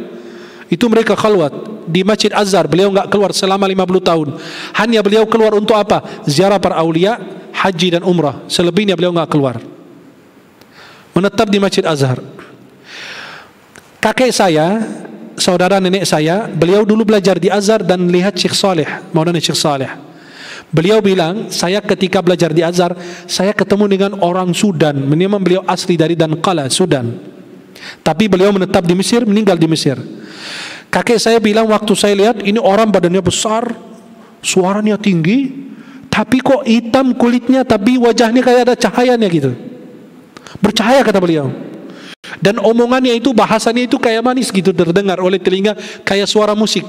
Itu mereka khalwat di Masjid Azhar. Beliau enggak keluar selama 50 tahun. Hanya beliau keluar untuk apa? Ziarah para aulia, haji dan umrah. Selebihnya beliau enggak keluar. Menetap di Masjid Azhar. Kakek saya, saudara nenek saya, beliau dulu belajar di Azhar dan lihat Syekh Saleh, Maulana Syekh Saleh. Beliau bilang, saya ketika belajar di Azhar, saya ketemu dengan orang Sudan. Memang beliau asli dari Danqala, Sudan. Tapi beliau menetap di Mesir, meninggal di Mesir. Kakek saya bilang waktu saya lihat, ini orang badannya besar, suaranya tinggi, tapi kok hitam kulitnya, tapi wajahnya kayak ada cahayanya gitu. Bercahaya kata beliau. Dan omongannya itu, bahasanya itu kayak manis gitu, terdengar oleh telinga kayak suara musik.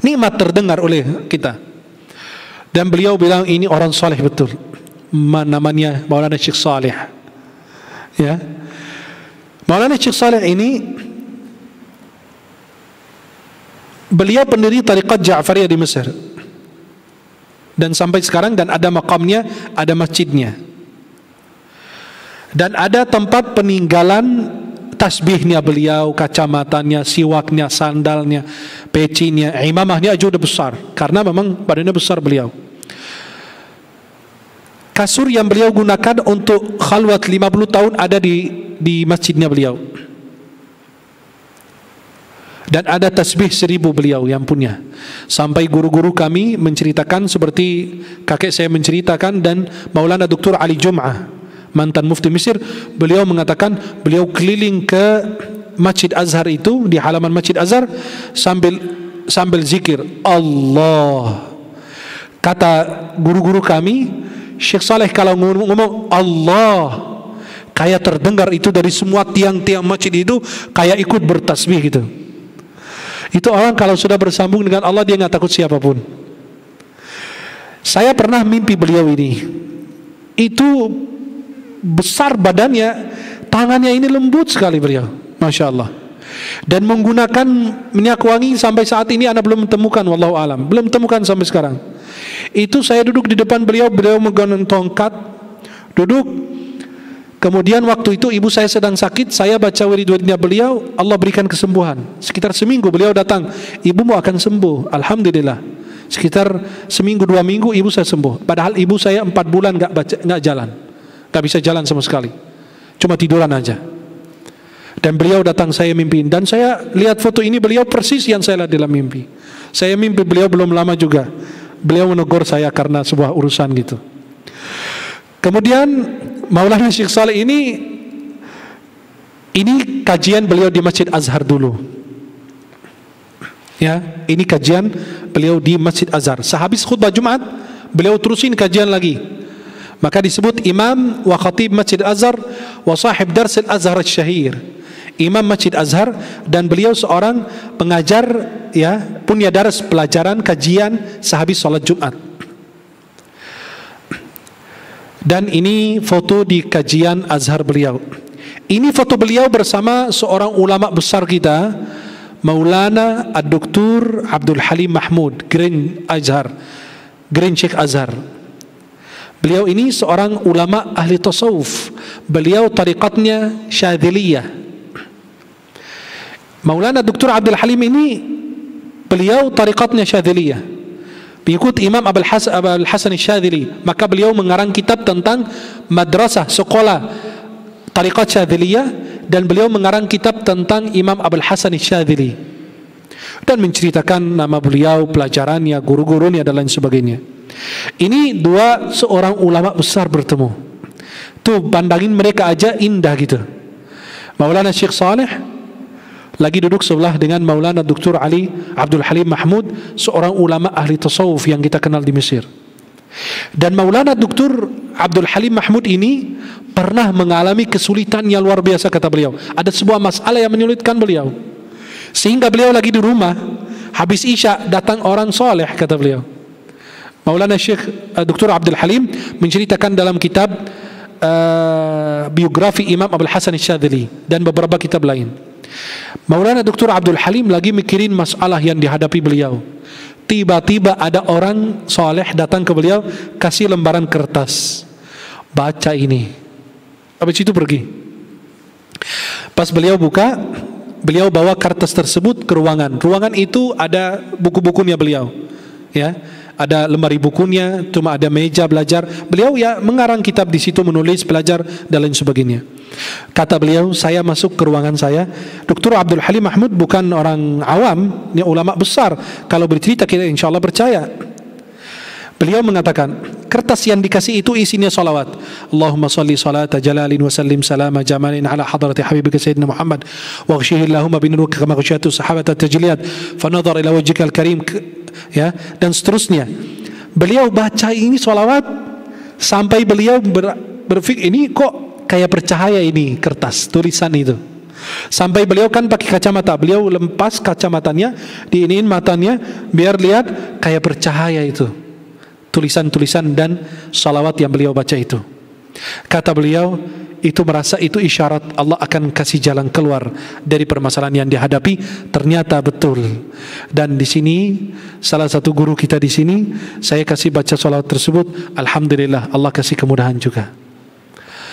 Nikmat terdengar oleh kita. Dan beliau bilang ini orang saleh betul. Namanya Maulana Syekh Saleh. Ya. Maulana Syekh Saleh ini beliau pendiri Tariqat Ja'fariyah di Mesir. Dan sampai sekarang, dan ada makamnya, ada masjidnya. Dan ada tempat peninggalan tasbihnya beliau, kacamatanya, siwaknya, sandalnya, pecinya, imamahnya aja udah besar. Karena memang badannya besar beliau. Kasur yang beliau gunakan untuk khalwat 50 tahun ada di masjidnya beliau. Dan ada tasbih 1000 beliau yang punya. Sampai guru-guru kami menceritakan, seperti kakek saya menceritakan, dan Maulana Dr. Ali Jum'ah, mantan mufti Mesir, beliau mengatakan beliau keliling ke Masjid Azhar itu, di halaman Masjid Azhar, sambil zikir Allah. Kata guru-guru kami, Syekh Saleh kalau ngomong Allah, kayak terdengar itu dari semua tiang-tiang masjid itu, kayak ikut bertasbih gitu. Itu orang kalau sudah bersambung dengan Allah, dia nggak takut siapapun. Saya pernah mimpi beliau ini. Itu besar badannya, tangannya ini lembut sekali beliau, Masya Allah. Dan menggunakan minyak wangi sampai saat ini Anda belum temukan, wallahu alam, belum temukan sampai sekarang. Itu saya duduk di depan beliau, beliau megang tongkat, duduk. Kemudian waktu itu ibu saya sedang sakit, saya baca wirid-wiridnya beliau, Allah berikan kesembuhan. Sekitar seminggu beliau datang, ibumu akan sembuh, alhamdulillah. Sekitar seminggu 2 minggu ibu saya sembuh. Padahal ibu saya 4 bulan nggak jalan. Tak bisa jalan sama sekali, cuma tiduran aja. Dan beliau datang, saya mimpiin, dan saya lihat foto ini, beliau persis yang saya lihat dalam mimpi. Saya mimpi beliau belum lama juga. Beliau menegur saya karena sebuah urusan gitu. Kemudian Maulana Syekh Saleh ini kajian beliau di Masjid Azhar dulu. Ya, ini kajian beliau di Masjid Azhar. Sehabis khutbah Jumat, beliau terusin kajian lagi. Maka disebut imam wa khatib Masjid Azhar wa sahib dars al-Azhar al-syahir. Imam Masjid Azhar, dan beliau seorang pengajar, ya, punya dars pelajaran kajian sehabis salat Jumat. Dan ini foto di kajian Azhar beliau. Ini foto beliau bersama seorang ulama besar kita, Maulana Ad-Doktor Abdul Halim Mahmud, Grand Sheikh Azhar. Beliau ini seorang ulama ahli tasawuf. Beliau tariqatnya Syadziliyah. Maulana Dr. Abdul Halim ini, beliau tariqatnya Syadziliyah, pengikut Imam Abul Hasan Syadzili. Maka beliau mengarang kitab tentang madrasah, sekolah tariqat Syadziliyah, dan beliau mengarang kitab tentang Imam Abul Hasan Syadzili, dan menceritakan nama beliau, pelajarannya, guru-gurunya, dan lain sebagainya. Ini seorang ulama besar bertemu. Tuh, pandangin mereka aja indah gitu. Maulana Syekh Saleh lagi duduk sebelah dengan Maulana Dr. Ali Abdul Halim Mahmud, seorang ulama ahli tasawuf yang kita kenal di Mesir. Dan Maulana Dr. Abdul Halim Mahmud ini pernah mengalami kesulitan yang luar biasa, kata beliau. Ada sebuah masalah yang menyulitkan beliau, sehingga beliau lagi di rumah, habis Isya datang orang soleh, kata beliau. Maulana Syekh Dr. Abdul Halim menceritakan dalam kitab biografi Imam Abul Hasan Syadzili dan beberapa kitab lain. Maulana Dr. Abdul Halim lagi mikirin masalah yang dihadapi beliau. Tiba-tiba ada orang soleh datang ke beliau, kasih lembaran kertas, baca ini. Habis itu pergi. Pas beliau buka, beliau bawa kertas tersebut ke ruangan. Ruangan itu ada buku-bukunya beliau, ya. Ada lemari bukunya, cuma ada meja belajar. Beliau ya mengarang kitab di situ, menulis, belajar dan lain sebagainya. Kata beliau, saya masuk ke ruangan saya. Dr. Abdul Halim Mahmud bukan orang awam, ini ulama besar. Kalau bercerita kita insya Allah percaya. Beliau mengatakan, kertas yang dikasih itu isinya salawat. Allahumma salli salata jalalin wa sallim salama jamalin ala hadrati habibika sayyidina Muhammad wa ghshihi Allahumma binurika kama ghsyatu sahabat at-tajliyat fanadhar ila wajhikal karim, ya, dan seterusnya. Beliau baca ini salawat sampai beliau berpikir, ini kok kayak bercahaya ini kertas tulisan itu. Sampai beliau kan pakai kacamata, beliau lepas kacamatanya, diiniin matanya biar lihat kayak bercahaya itu tulisan-tulisan dan salawat yang beliau baca itu. Kata beliau, itu merasa itu isyarat Allah akan kasih jalan keluar dari permasalahan yang dihadapi. Ternyata betul. Dan di sini salah satu guru kita di sini, saya kasih baca salawat tersebut, alhamdulillah Allah kasih kemudahan juga.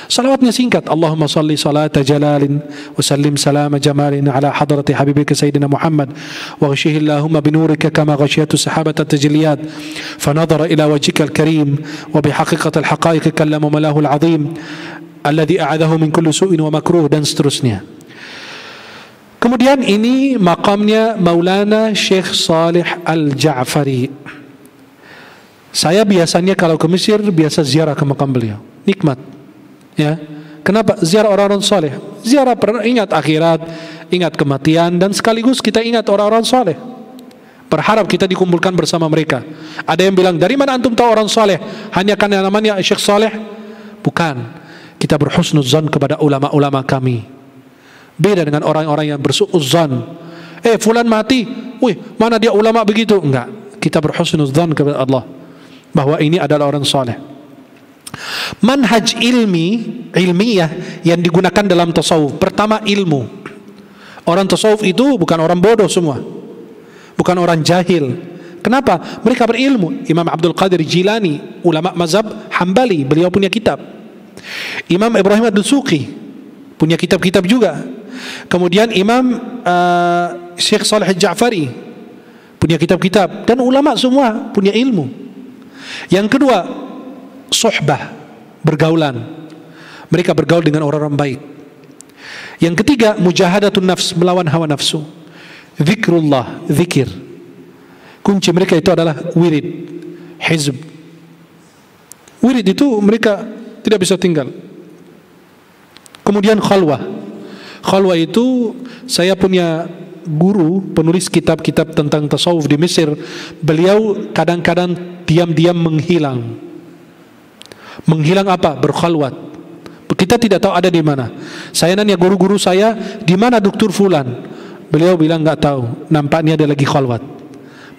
Salawatnya singkat, Allahumma salli salata jalalin wa sallim salama jamalin ala hadrati habibika sayyidina Muhammad wa ghshihi Allahumma binurika kama ghasyatu sahabata tajliyat fanadhara ila wajhika al-karim wa bihaqiqati al-haqaiq kallama malahu al-azim alladhi a'adahu min kulli su'in wa makruh, dan seterusnya. Kemudian ini maqamnya Maulana Syekh Salih Al-Ja'fari. Saya biasanya kalau ke Mesir biasa ziarah ke makam beliau, nikmat. Ya, kenapa? Ziarah orang-orang soleh. Ziarah ingat akhirat, ingat kematian, dan sekaligus kita ingat orang-orang soleh. Berharap kita dikumpulkan bersama mereka. Ada yang bilang, dari mana antum tahu orang soleh? Hanya karena namanya Syekh Soleh? Bukan. Kita berhusnuzan kepada ulama-ulama kami. Beda dengan orang-orang yang bersu'uzan. Fulan mati, wih, mana dia ulama begitu? Enggak. Kita berhusnuzan kepada Allah bahwa ini adalah orang soleh. Manhaj ilmiah yang digunakan dalam tasawuf. Pertama, ilmu. Orang tasawuf itu bukan orang bodoh semua, bukan orang jahil. Kenapa? Mereka berilmu. Imam Abdul Qadir Jilani, ulama mazhab Hambali, beliau punya kitab. Imam Ibrahim Ad-Dusuqi punya kitab-kitab juga. Kemudian Imam Syekh Salih Al-Ja'fari punya kitab-kitab. Dan ulama semua punya ilmu. Yang kedua, suhbah, bergaulan. Mereka bergaul dengan orang-orang baik. Yang ketiga, mujahadatun nafs, melawan hawa nafsu. Zikrullah, zikir. Kunci mereka itu adalah wirid, hizb. Wirid itu mereka tidak bisa tinggal. Kemudian khalwah. Khalwah itu, saya punya guru penulis kitab-kitab tentang tasawuf di Mesir. Beliau kadang-kadang diam-diam menghilang. Menghilang apa? Berkhalwat. Kita tidak tahu ada di mana. Saya nanya guru-guru saya, di mana Dokter Fulan? Beliau bilang nggak tahu. Nampaknya dia lagi khalwat.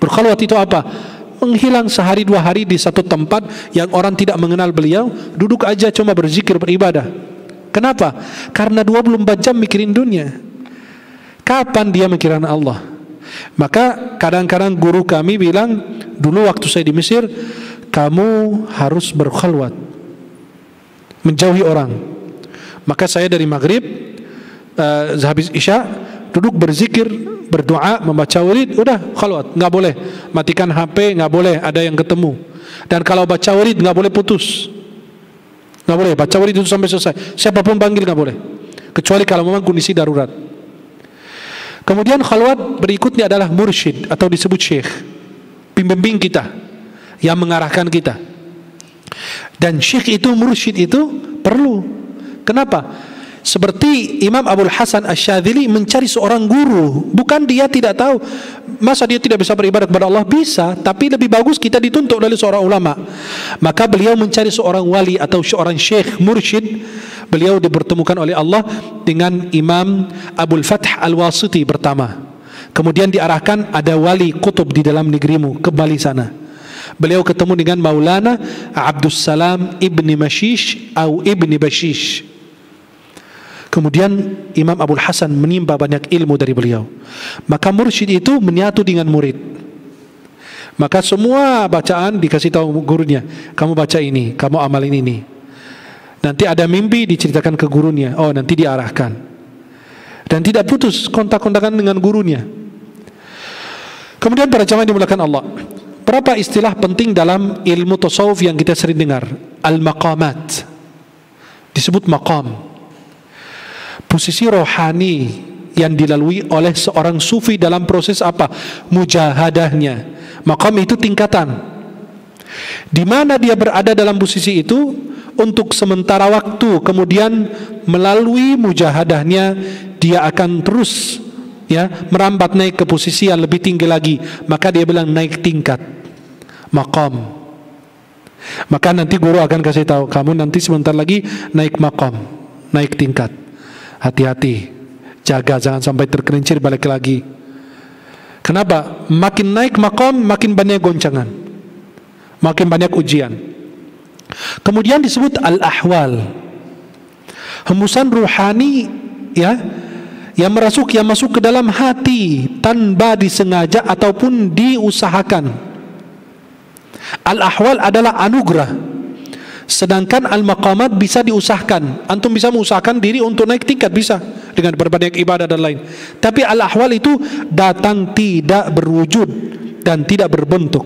Berkhalwat itu apa? Menghilang sehari dua hari di satu tempat yang orang tidak mengenal beliau, duduk aja cuma berzikir, beribadah. Kenapa? Karena 24 jam mikirin dunia. Kapan dia mikirin Allah? Maka kadang-kadang guru kami bilang, dulu waktu saya di Mesir, kamu harus berkhalwat, menjauhi orang. Maka saya dari maghrib habis isya duduk berzikir, berdoa, membaca wirid, udah khalwat, nggak boleh matikan HP, nggak boleh ada yang ketemu. Dan kalau baca wirid nggak boleh putus, nggak boleh baca wirid itu sampai selesai. Siapapun panggil nggak boleh, kecuali kalau memang kondisi darurat. Kemudian khalwat berikutnya adalah mursyid atau disebut syekh, pembimbing kita yang mengarahkan kita. Dan syekh itu, mursyid itu perlu. Kenapa? Seperti Imam Abul Hasan Asy-Syadzili mencari seorang guru. Bukan dia tidak tahu. Masa dia tidak bisa beribadah kepada Allah? Bisa, tapi lebih bagus kita dituntut oleh seorang ulama. Maka beliau mencari seorang wali atau seorang syekh, mursyid. Beliau dipertemukan oleh Allah dengan Imam Abul Fath Al-Wasiti pertama. Kemudian diarahkan, ada wali kutub di dalam negerimu, kembali sana. Beliau ketemu dengan Maulana Abdus Salam Ibni Mashish atau Ibni Bashish. Kemudian Imam Abul Hasan menimba banyak ilmu dari beliau. Maka mursyid itu menyatu dengan murid. Maka semua bacaan dikasih tahu gurunya, kamu baca ini, kamu amalin ini. Nanti ada mimpi diceritakan ke gurunya, oh nanti diarahkan. Dan tidak putus kontak-kontakan dengan gurunya. Kemudian para jamaah dimulakan Allah, berapa istilah penting dalam ilmu tasawuf yang kita sering dengar? Al-maqamat, disebut maqam, posisi rohani yang dilalui oleh seorang sufi dalam proses apa? Mujahadahnya. Maqam itu tingkatan, di mana dia berada dalam posisi itu untuk sementara waktu, kemudian melalui mujahadahnya dia akan terus merambat naik ke posisi yang lebih tinggi lagi. Maka dia bilang naik tingkat, maqam. Maka nanti guru akan kasih tahu, kamu nanti sebentar lagi naik maqam, naik tingkat. Hati-hati, jaga jangan sampai tergelincir balik lagi. Kenapa? Makin naik maqam makin banyak goncangan, makin banyak ujian. Kemudian disebut al-ahwal, hembusan ruhani yang masuk ke dalam hati tanpa disengaja ataupun diusahakan. Al-ahwal adalah anugerah, sedangkan al-maqamat bisa diusahakan. Antum bisa mengusahakan diri untuk naik tingkat, bisa dengan berbanyak ibadah dan lain. Tapi al-ahwal itu datang tidak berwujud dan tidak berbentuk,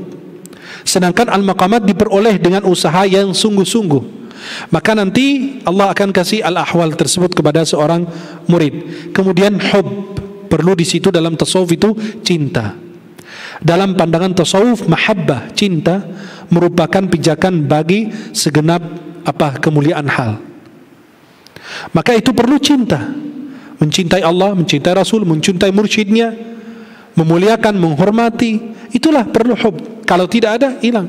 sedangkan al-maqamat diperoleh dengan usaha yang sungguh-sungguh. Maka nanti Allah akan kasih al-ahwal tersebut kepada seorang murid. Kemudian hub, perlu di situ dalam tasawuf itu cinta. Dalam pandangan tasawuf, mahabbah, cinta merupakan pijakan bagi segenap kemuliaan hal. Maka itu perlu cinta, mencintai Allah, mencintai Rasul, mencintai mursyidnya, memuliakan, menghormati. Itulah perlu hub. Kalau tidak ada, hilang.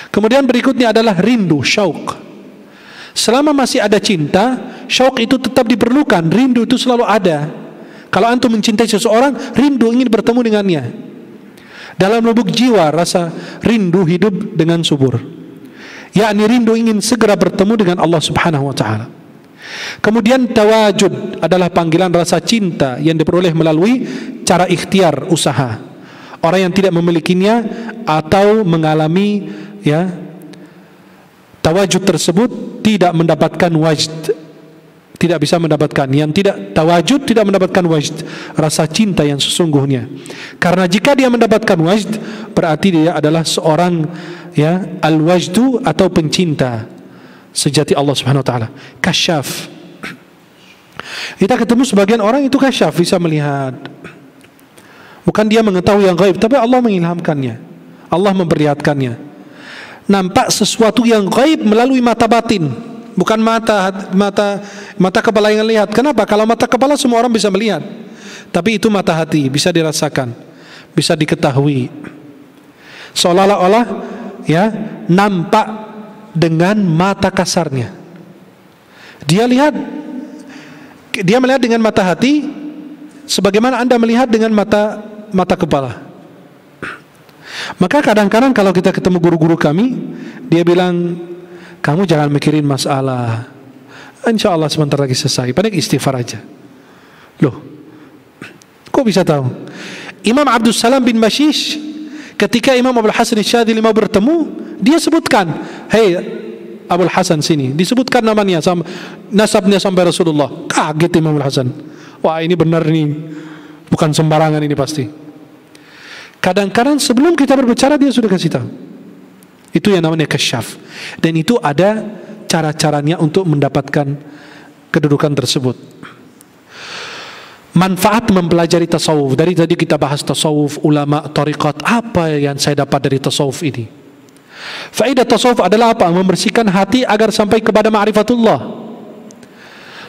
Kemudian berikutnya adalah rindu, syauq. Selama masih ada cinta, syauq itu tetap diperlukan. Rindu itu selalu ada. Kalau antum mencintai seseorang, rindu ingin bertemu dengannya. Dalam lubuk jiwa rasa rindu hidup dengan subur, yakni rindu ingin segera bertemu dengan Allah Subhanahu wa ta'ala. Kemudian tawajud adalah panggilan rasa cinta yang diperoleh melalui cara ikhtiar, usaha. Orang yang tidak memilikinya atau mengalami tawajud tersebut tidak mendapatkan wajd, tidak bisa mendapatkan. Yang tidak tawajud tidak mendapatkan wajd, rasa cinta yang sesungguhnya. Karena jika dia mendapatkan wajd, berarti dia adalah seorang al-wajdu atau pencinta sejati Allah Subhanahu wa taala. Kasyaf, kita ketemu sebagian orang itu kasyaf, bisa melihat. Bukan dia mengetahui yang gaib, tapi Allah mengilhamkannya, Allah memperlihatkannya. Nampak sesuatu yang gaib melalui mata batin, bukan mata kepala yang lihat. Kenapa? Kalau mata kepala semua orang bisa melihat, tapi itu mata hati, bisa dirasakan, bisa diketahui. Seolah-olah nampak dengan mata kasarnya. Dia melihat dengan mata hati, sebagaimana Anda melihat dengan mata kepala. Maka kadang-kadang kalau kita ketemu guru-guru kami, dia bilang, kamu jangan mikirin masalah, insya Allah sebentar lagi selesai, paling istighfar aja. Loh, kok bisa tahu? Imam Abdus Salam bin Mashish, ketika Imam Abul Hasan Syadzili mau bertemu, dia sebutkan, hei Abul Hasan sini, disebutkan namanya, nasabnya sampai Rasulullah. Kaget Imam Abul Hasan, wah ini benar nih, bukan sembarangan ini pasti. Kadang-kadang sebelum kita berbicara dia sudah kasih tahu. Itu yang namanya kasyaf. Dan itu ada cara-caranya untuk mendapatkan kedudukan tersebut. Manfaat mempelajari tasawuf. Dari tadi kita bahas tasawuf, ulama, tariqat. Apa yang saya dapat dari tasawuf ini? Faedah tasawuf adalah apa? Membersihkan hati agar sampai kepada ma'rifatullah,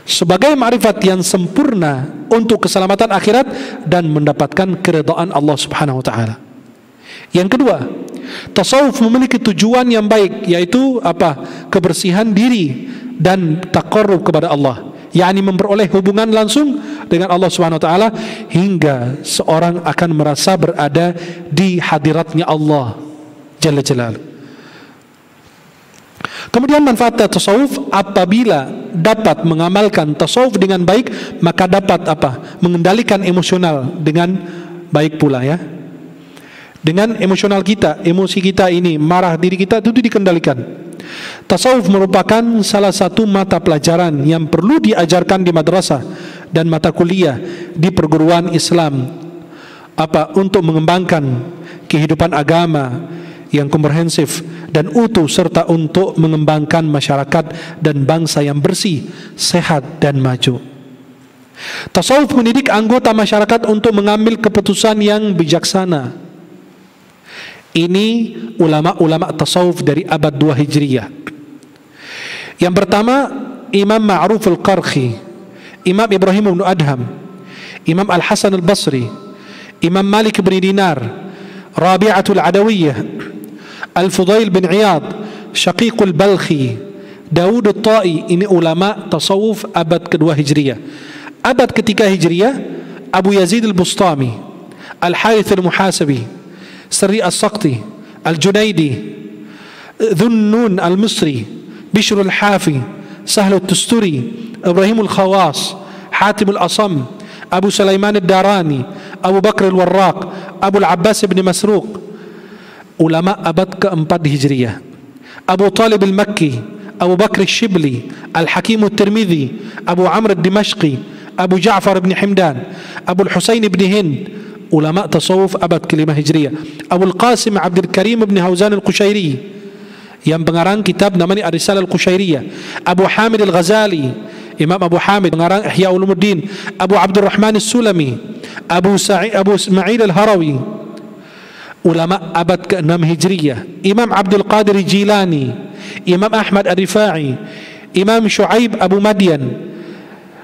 sebagai ma'rifat yang sempurna untuk keselamatan akhirat dan mendapatkan keridhaan Allah Subhanahu wa ta'ala. Yang kedua, tasawuf memiliki tujuan yang baik, yaitu kebersihan diri dan taqarrub kepada Allah, yakni memperoleh hubungan langsung dengan Allah Subhanahu wa ta'ala hingga seorang akan merasa berada di hadiratnya Allah Jalla Jalaluhu. Kemudian manfaat tasawuf, apabila dapat mengamalkan tasawuf dengan baik, maka dapat mengendalikan emosional dengan baik pula Dengan emosional kita, emosi kita ini, marah diri kita itu dikendalikan. Tasawuf merupakan salah satu mata pelajaran yang perlu diajarkan di madrasah dan mata kuliah di perguruan Islam, untuk mengembangkan kehidupan agama yang komprehensif dan utuh, serta untuk mengembangkan masyarakat dan bangsa yang bersih, sehat dan maju. Tasawuf mendidik anggota masyarakat untuk mengambil keputusan yang bijaksana. Ini ulama-ulama tasawuf dari abad 2 Hijriyah. Yang pertama, Imam Ma'ruf al-Qarhi, Imam Ibrahim bin Adham, Imam Al-Hasan al-Basri, Imam Malik bin Dinar, Rabi'atul Adawiyah, Al-Fudail bin Iyad, Syaqiq al-Balkhi, Daud al-Ta'i. Ini ulama tasawuf abad kedua Hijriyah. Abad ketiga Hijriyah, Abu Yazid al-Bustami, Al-Harith al-Muhasabi, Sri As-Saqti, Al-Junaidi, Dhunnun al-Misri, Bishr al-Hafi, Sahl al-Tusturi, Ibrahim al-Khawas, Hatim al-Asam, Abu Sulaiman al-Darani, Abu Bakr al-Warraq, Abu al-Abbas ibn Masruq. Ulama abad keempat Hijriyah. Abu Talib al-Makki, Abu Bakr al-Shibli, Al-Hakim al-Tirmidhi, Abu Amr al-Dimashqi, Abu Ja'far ibn Himdan, Abu al-Husain ibn Hind. Ulama tasawuf abad kelima Hijriyah. Abu Qasim Abdul Karim ibn Hauzan al-Qushairi, yang pengarang kitab namanya Ar-Risalah al-Qushairiyah. Abu Hamid al-Ghazali, Imam Abu Hamid, pengarang Ihya Ulumuddin. Abu Abdurrahman al-Sulami, Abu Ismail al-Harawi. Ulama abad ke-6 Hijriyah. Imam Abdul Qadir Jilani, Imam Ahmad al-Rifai, Imam Shu'aib Abu Madian,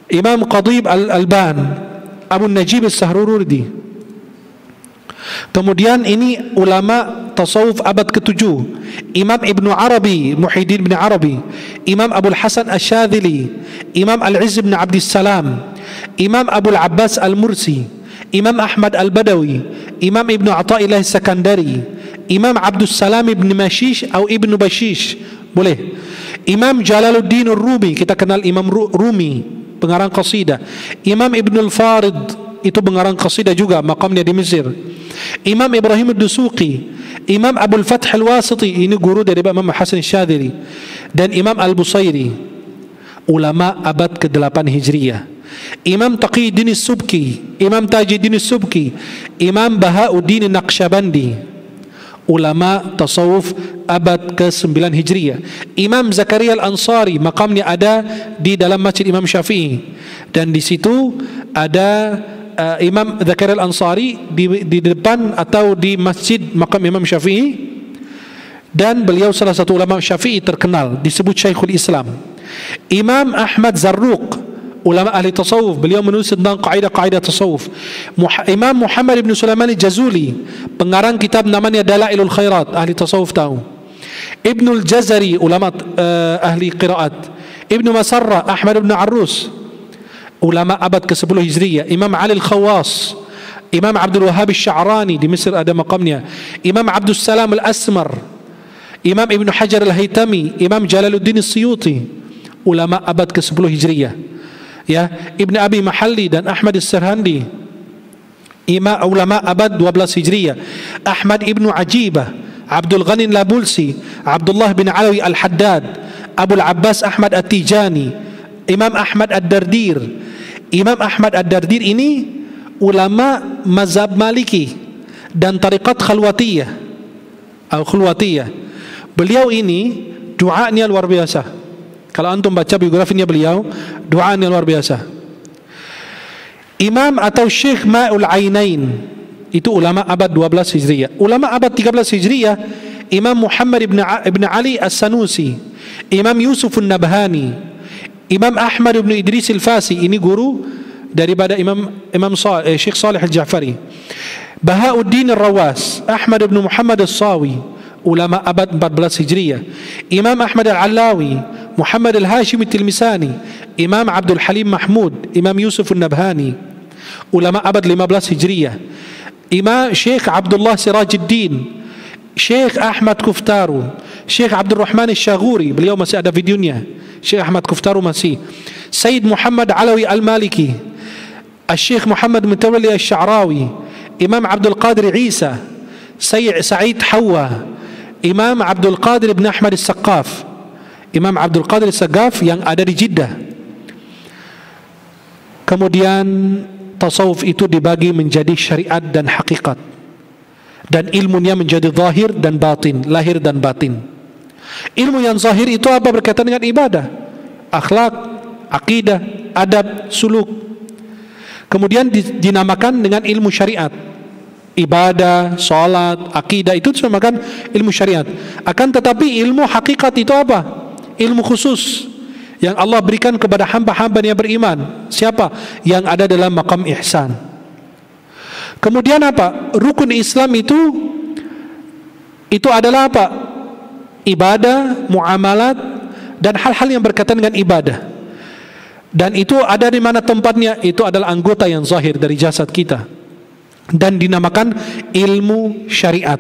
Imam Qadib al-Alban, Abu Najib al-Sahrururdi. Kemudian ini ulama tasawuf abad ke-7, Imam Ibnu Arabi, Muhyiddin bin Arabi, Imam Abul Hasan Asy-Syadzili, Imam Al-Izz bin Abdissalam, Imam Abul Abbas Al-Mursi, Imam Ahmad Al-Badawi, Imam Ibnu Athaillah As-Sakandari, Imam Abdus Salam ibn Mashish atau Ibnu Bashish, boleh. Imam Jalaluddin Ar-Rumi, kita kenal Imam Rumi, pengarang qasidah. Imam Ibnu Al-Farid, itu pengarang qasidah juga, maqamnya di Mesir. Imam Ibrahim ad-Dusuqi, Imam Abul Fath al-Wasiti, ini guru dari Imam Hasan Asy-Syadzili, dan Imam Al-Busairi. Ulama abad ke-8 Hijriyah. Imam Taqiyuddin As-Subki, Imam Tajuddin As-Subki, Imam Bahauddin Naqsyabandi. Ulama tasawuf abad ke-9 Hijriyah. Imam Zakaria Al-Ansari, makamnya ada di dalam Masjid Imam Syafi'i, dan di situ ada Imam Zakaria Al-Ansari di depan atau di masjid makam Imam Syafi'i, dan beliau salah satu ulama Syafi'i terkenal, disebut Syekhul Islam. Imam Ahmad Zarruq, ulama ahli tasawuf, beliau menulis tentang kaidah-kaidah tasawuf. Imam Muhammad ibn Sulaiman al-Jazuli, pengarang kitab namanya Dalailul Khairat, ahli tasawuf tahu. Ibnul Jazari, ulama ahli qiraat. Ibnu Masarra, Ahmad ibn Arrus, ulama abad ke-10 Hijriyah. Imam Ali al-Khawas, Imam Abdul Wahhab al-Sya'rani, di Mesir ada makamnya. Imam Abdus Salam al-Asmar, Imam Ibn Hajar al-Haytami, Imam Jalaluddin al-Suyuti, ulama abad ke-10 Hijriyah. Ya, Ibn Abi Mahalli dan Ahmad al-Sirhandi, ulama abad 12 Hijriyah. Ahmad Ibn Ajibah, Abdul Ghani al-Labulsi, Abdullah bin Alawi al-Haddad, Abul Abbas Ahmad at-Tijani, Imam Ahmad ad-Dardir. Imam Ahmad ad-Dardir ini ulama mazhab Maliki dan tariqat Khalwatiyah atau Khulwatiyah. Beliau ini doanya luar biasa. Kalau antum baca biografinya beliau, doanya luar biasa. Imam atau Syekh Ma'ul Ainain, itu ulama abad 12 Hijriyah. Ulama abad 13 Hijriyah, Imam Muhammad ibn Ali As-Sanusi, Imam Yusuf An-Nabhani, Imam Ahmad ibn Idris Al-Fasi, ini guru daripada Syekh Salih Al-Ja'fari. Bahauddin Al-Rawas, Ahmad ibn Muhammad Al-Sawi, ulama abad 14 Hijriyah. Imam Ahmad Al-Alawi, Muhammad Al-Hashim Al-Tilmisani, Imam Abdul Halim Mahmud, Imam Yusuf An-Nabhani, ulama abad 15 Hijriyah. Imam Syekh Abdullah Sirajuddin, Syekh Ahmad Kuftaru, Syekh Abdul Rahman Al-Shaghuri, beliau masih ada videonya. Syekh Ahmad Kuftaru masih. Sayyid Muhammad Alawi Al-Maliki, Syekh Muhammad Mutawalli Al-Sya'rawi, Imam Abdul Qadir Isa, Sayyid Sa'id Hawa, Imam Abdul Qadir bin Ahmad As-Saqqaf, Imam Abdul Qadir As-Saqqaf yang ada di Jeddah. Kemudian tasawuf itu dibagi menjadi syariat dan hakikat, dan ilmunya menjadi zahir dan batin, lahir dan batin. Ilmu yang zahir itu apa? Berkaitan dengan ibadah, akhlak, akidah, adab, suluk. Kemudian dinamakan dengan ilmu syariat. Ibadah, salat, akidah itu dinamakan ilmu syariat. Akan tetapi ilmu hakikat itu apa? Ilmu khusus yang Allah berikan kepada hamba-hamba yang beriman. Siapa? Yang ada dalam maqam ihsan. Kemudian apa? Rukun Islam itu adalah apa? Ibadah, muamalat, dan hal-hal yang berkaitan dengan ibadah. Dan itu ada di mana tempatnya? Itu adalah anggota yang zahir dari jasad kita, dan dinamakan ilmu syariat.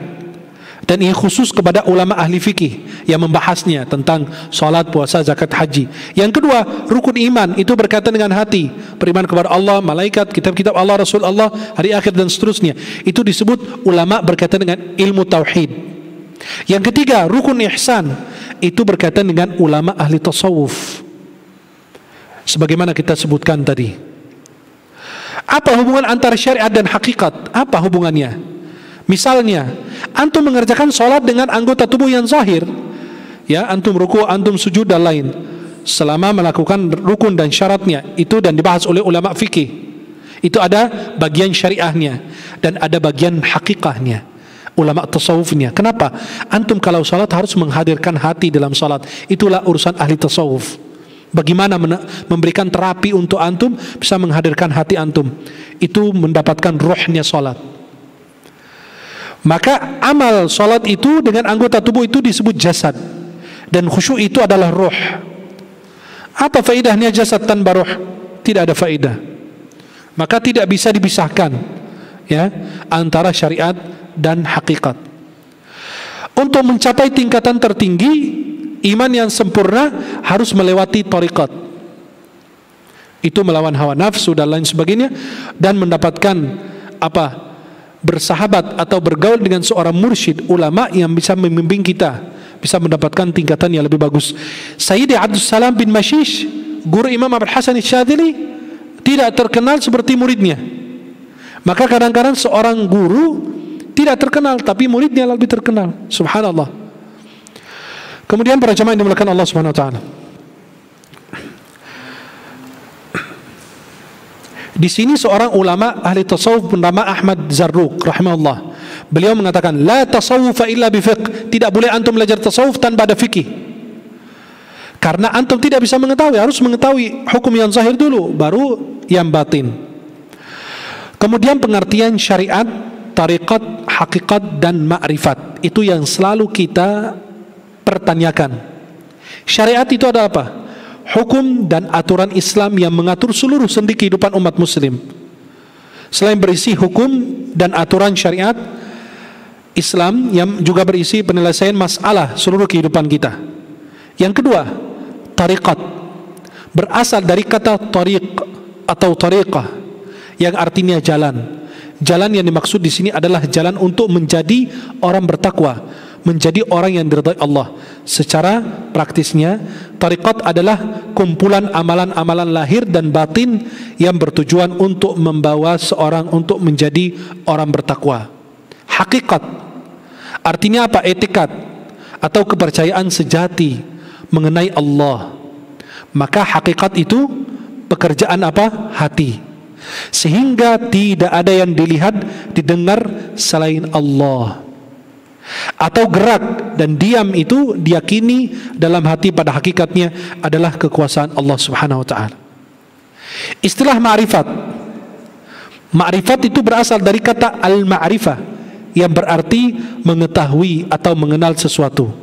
Dan ini khusus kepada ulama ahli fikih yang membahasnya tentang salat, puasa, zakat, haji. Yang kedua, rukun iman itu berkaitan dengan hati, beriman kepada Allah, malaikat, kitab-kitab Allah, Rasul Allah, hari akhir, dan seterusnya. Itu disebut ulama berkaitan dengan ilmu tauhid. Yang ketiga, rukun ihsan itu berkaitan dengan ulama ahli tasawuf, sebagaimana kita sebutkan tadi. Apa hubungan antara syariat dan hakikat? Apa hubungannya? Misalnya, antum mengerjakan sholat dengan anggota tubuh yang zahir, ya, antum ruku, antum sujud, dan lain, selama melakukan rukun dan syaratnya itu, dan dibahas oleh ulama fikih. Itu ada bagian syariahnya dan ada bagian hakikahnya, ulama tasawufnya. Kenapa? Antum kalau sholat harus menghadirkan hati dalam sholat. Itulah urusan ahli tasawuf. Bagaimana memberikan terapi untuk antum bisa menghadirkan hati antum, itu mendapatkan rohnya sholat. Maka amal sholat itu dengan anggota tubuh itu disebut jasad, dan khusyuk itu adalah roh. Apa faedahnya jasad tanpa roh? Tidak ada faedah. Maka tidak bisa dipisahkan, ya, antara syariat dan hakikat. Untuk mencapai tingkatan tertinggi iman yang sempurna harus melewati thariqat. Itu melawan hawa nafsu dan lain sebagainya, dan mendapatkan apa? Bersahabat atau bergaul dengan seorang mursyid, ulama yang bisa membimbing kita, bisa mendapatkan tingkatan yang lebih bagus. Sayyidi Abdus Salam bin Mashish, guru Imam Abul Hasan Asy-Syadzili, tidak terkenal seperti muridnya. Maka kadang-kadang seorang guru tidak terkenal tapi muridnya lebih terkenal. Subhanallah. Kemudian para jamaah yang dimuliakan Allah Subhanahu wa taala, di sini seorang ulama ahli tasawuf bernama Ahmad Zarruq rahimahullah, beliau mengatakan la tasawufa illa bifiqh, tidak boleh antum belajar tasawuf tanpa ada fikih, karena antum tidak bisa mengetahui, harus mengetahui hukum yang zahir dulu baru yang batin. Kemudian pengertian syariat, tariqat, hakikat, dan ma'rifat itu yang selalu kita pertanyakan. Syariat itu adalah apa? Hukum dan aturan Islam yang mengatur seluruh sendi kehidupan umat muslim. Selain berisi hukum dan aturan syariat, Islam yang juga berisi penyelesaian masalah seluruh kehidupan kita. Yang kedua, tariqat, berasal dari kata tariq atau tariqah, yang artinya jalan. Jalan yang dimaksud di sini adalah jalan untuk menjadi orang bertakwa, menjadi orang yang diridhai Allah. Secara praktisnya, tariqat adalah kumpulan amalan-amalan lahir dan batin yang bertujuan untuk membawa seorang untuk menjadi orang bertakwa. Hakikat artinya apa? Etikat atau kepercayaan sejati mengenai Allah. Maka hakikat itu pekerjaan apa? Hati. Sehingga tidak ada yang dilihat, didengar selain Allah. Atau gerak dan diam itu diyakini dalam hati pada hakikatnya adalah kekuasaan Allah Subhanahu wa taala. Istilah ma'rifat. Ma'rifat itu berasal dari kata al-ma'rifah yang berarti mengetahui atau mengenal sesuatu.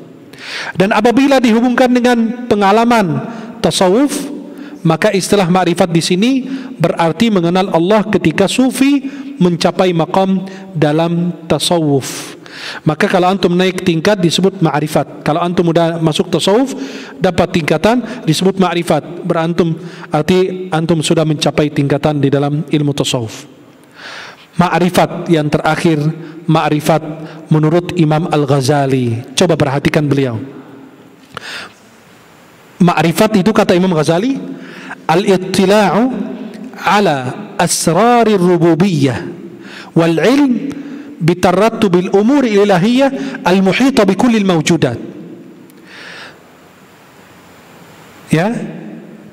Dan apabila dihubungkan dengan pengalaman tasawuf, maka istilah ma'rifat di sini berarti mengenal Allah ketika sufi mencapai maqam dalam tasawuf. Maka kalau antum naik tingkat disebut ma'rifat. Kalau antum sudah masuk tasawuf dapat tingkatan disebut ma'rifat. Berarti antum sudah mencapai tingkatan di dalam ilmu tasawuf. Ma'rifat yang terakhir, ma'rifat menurut Imam Al-Ghazali. Coba perhatikan beliau. Ma'rifat itu kata Imam Ghazali, al-ittila'u ala asrarir rububiyyah wal ilm bitarrattubil umuri ilahiyyah al-muhita bikullil mawjudat. Ya,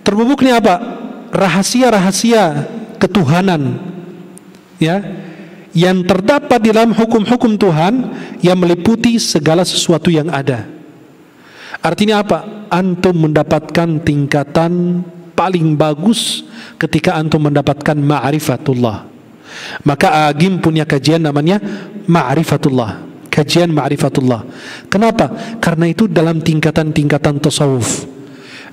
terbubuknya apa? Rahasia-rahasia ketuhanan, ya, yang terdapat di dalam hukum-hukum Tuhan yang meliputi segala sesuatu yang ada. Artinya apa? Antum mendapatkan tingkatan paling bagus ketika antum mendapatkan ma'rifatullah. Maka Agim punya kajian namanya ma'rifatullah, kajian ma'rifatullah. Kenapa? Karena itu dalam tingkatan-tingkatan tasawuf.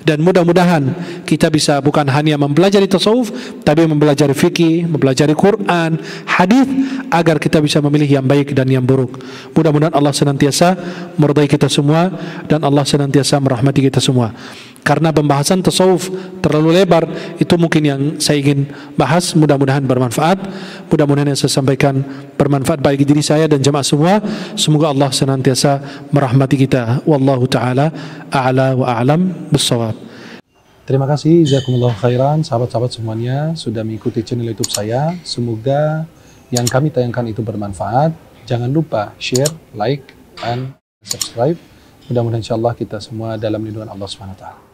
Dan mudah-mudahan kita bisa bukan hanya mempelajari tasawuf, tapi mempelajari fikih, mempelajari Quran, hadis, agar kita bisa memilih yang baik dan yang buruk. Mudah-mudahan Allah senantiasa meridai kita semua dan Allah senantiasa merahmati kita semua. Karena pembahasan tasawuf terlalu lebar, itu mungkin yang saya ingin bahas. Mudah-mudahan bermanfaat. Mudah-mudahan yang saya sampaikan bermanfaat bagi diri saya dan jemaah semua. Semoga Allah senantiasa merahmati kita. Wallahu ta'ala a'la wa a'lam bissawab. Terima kasih, jazakumullah khairan, sahabat-sahabat semuanya sudah mengikuti channel YouTube saya. Semoga yang kami tayangkan itu bermanfaat. Jangan lupa share, like, dan subscribe. Mudah-mudahan insyaallah kita semua dalam lindungan Allah Subhanahu wa taala.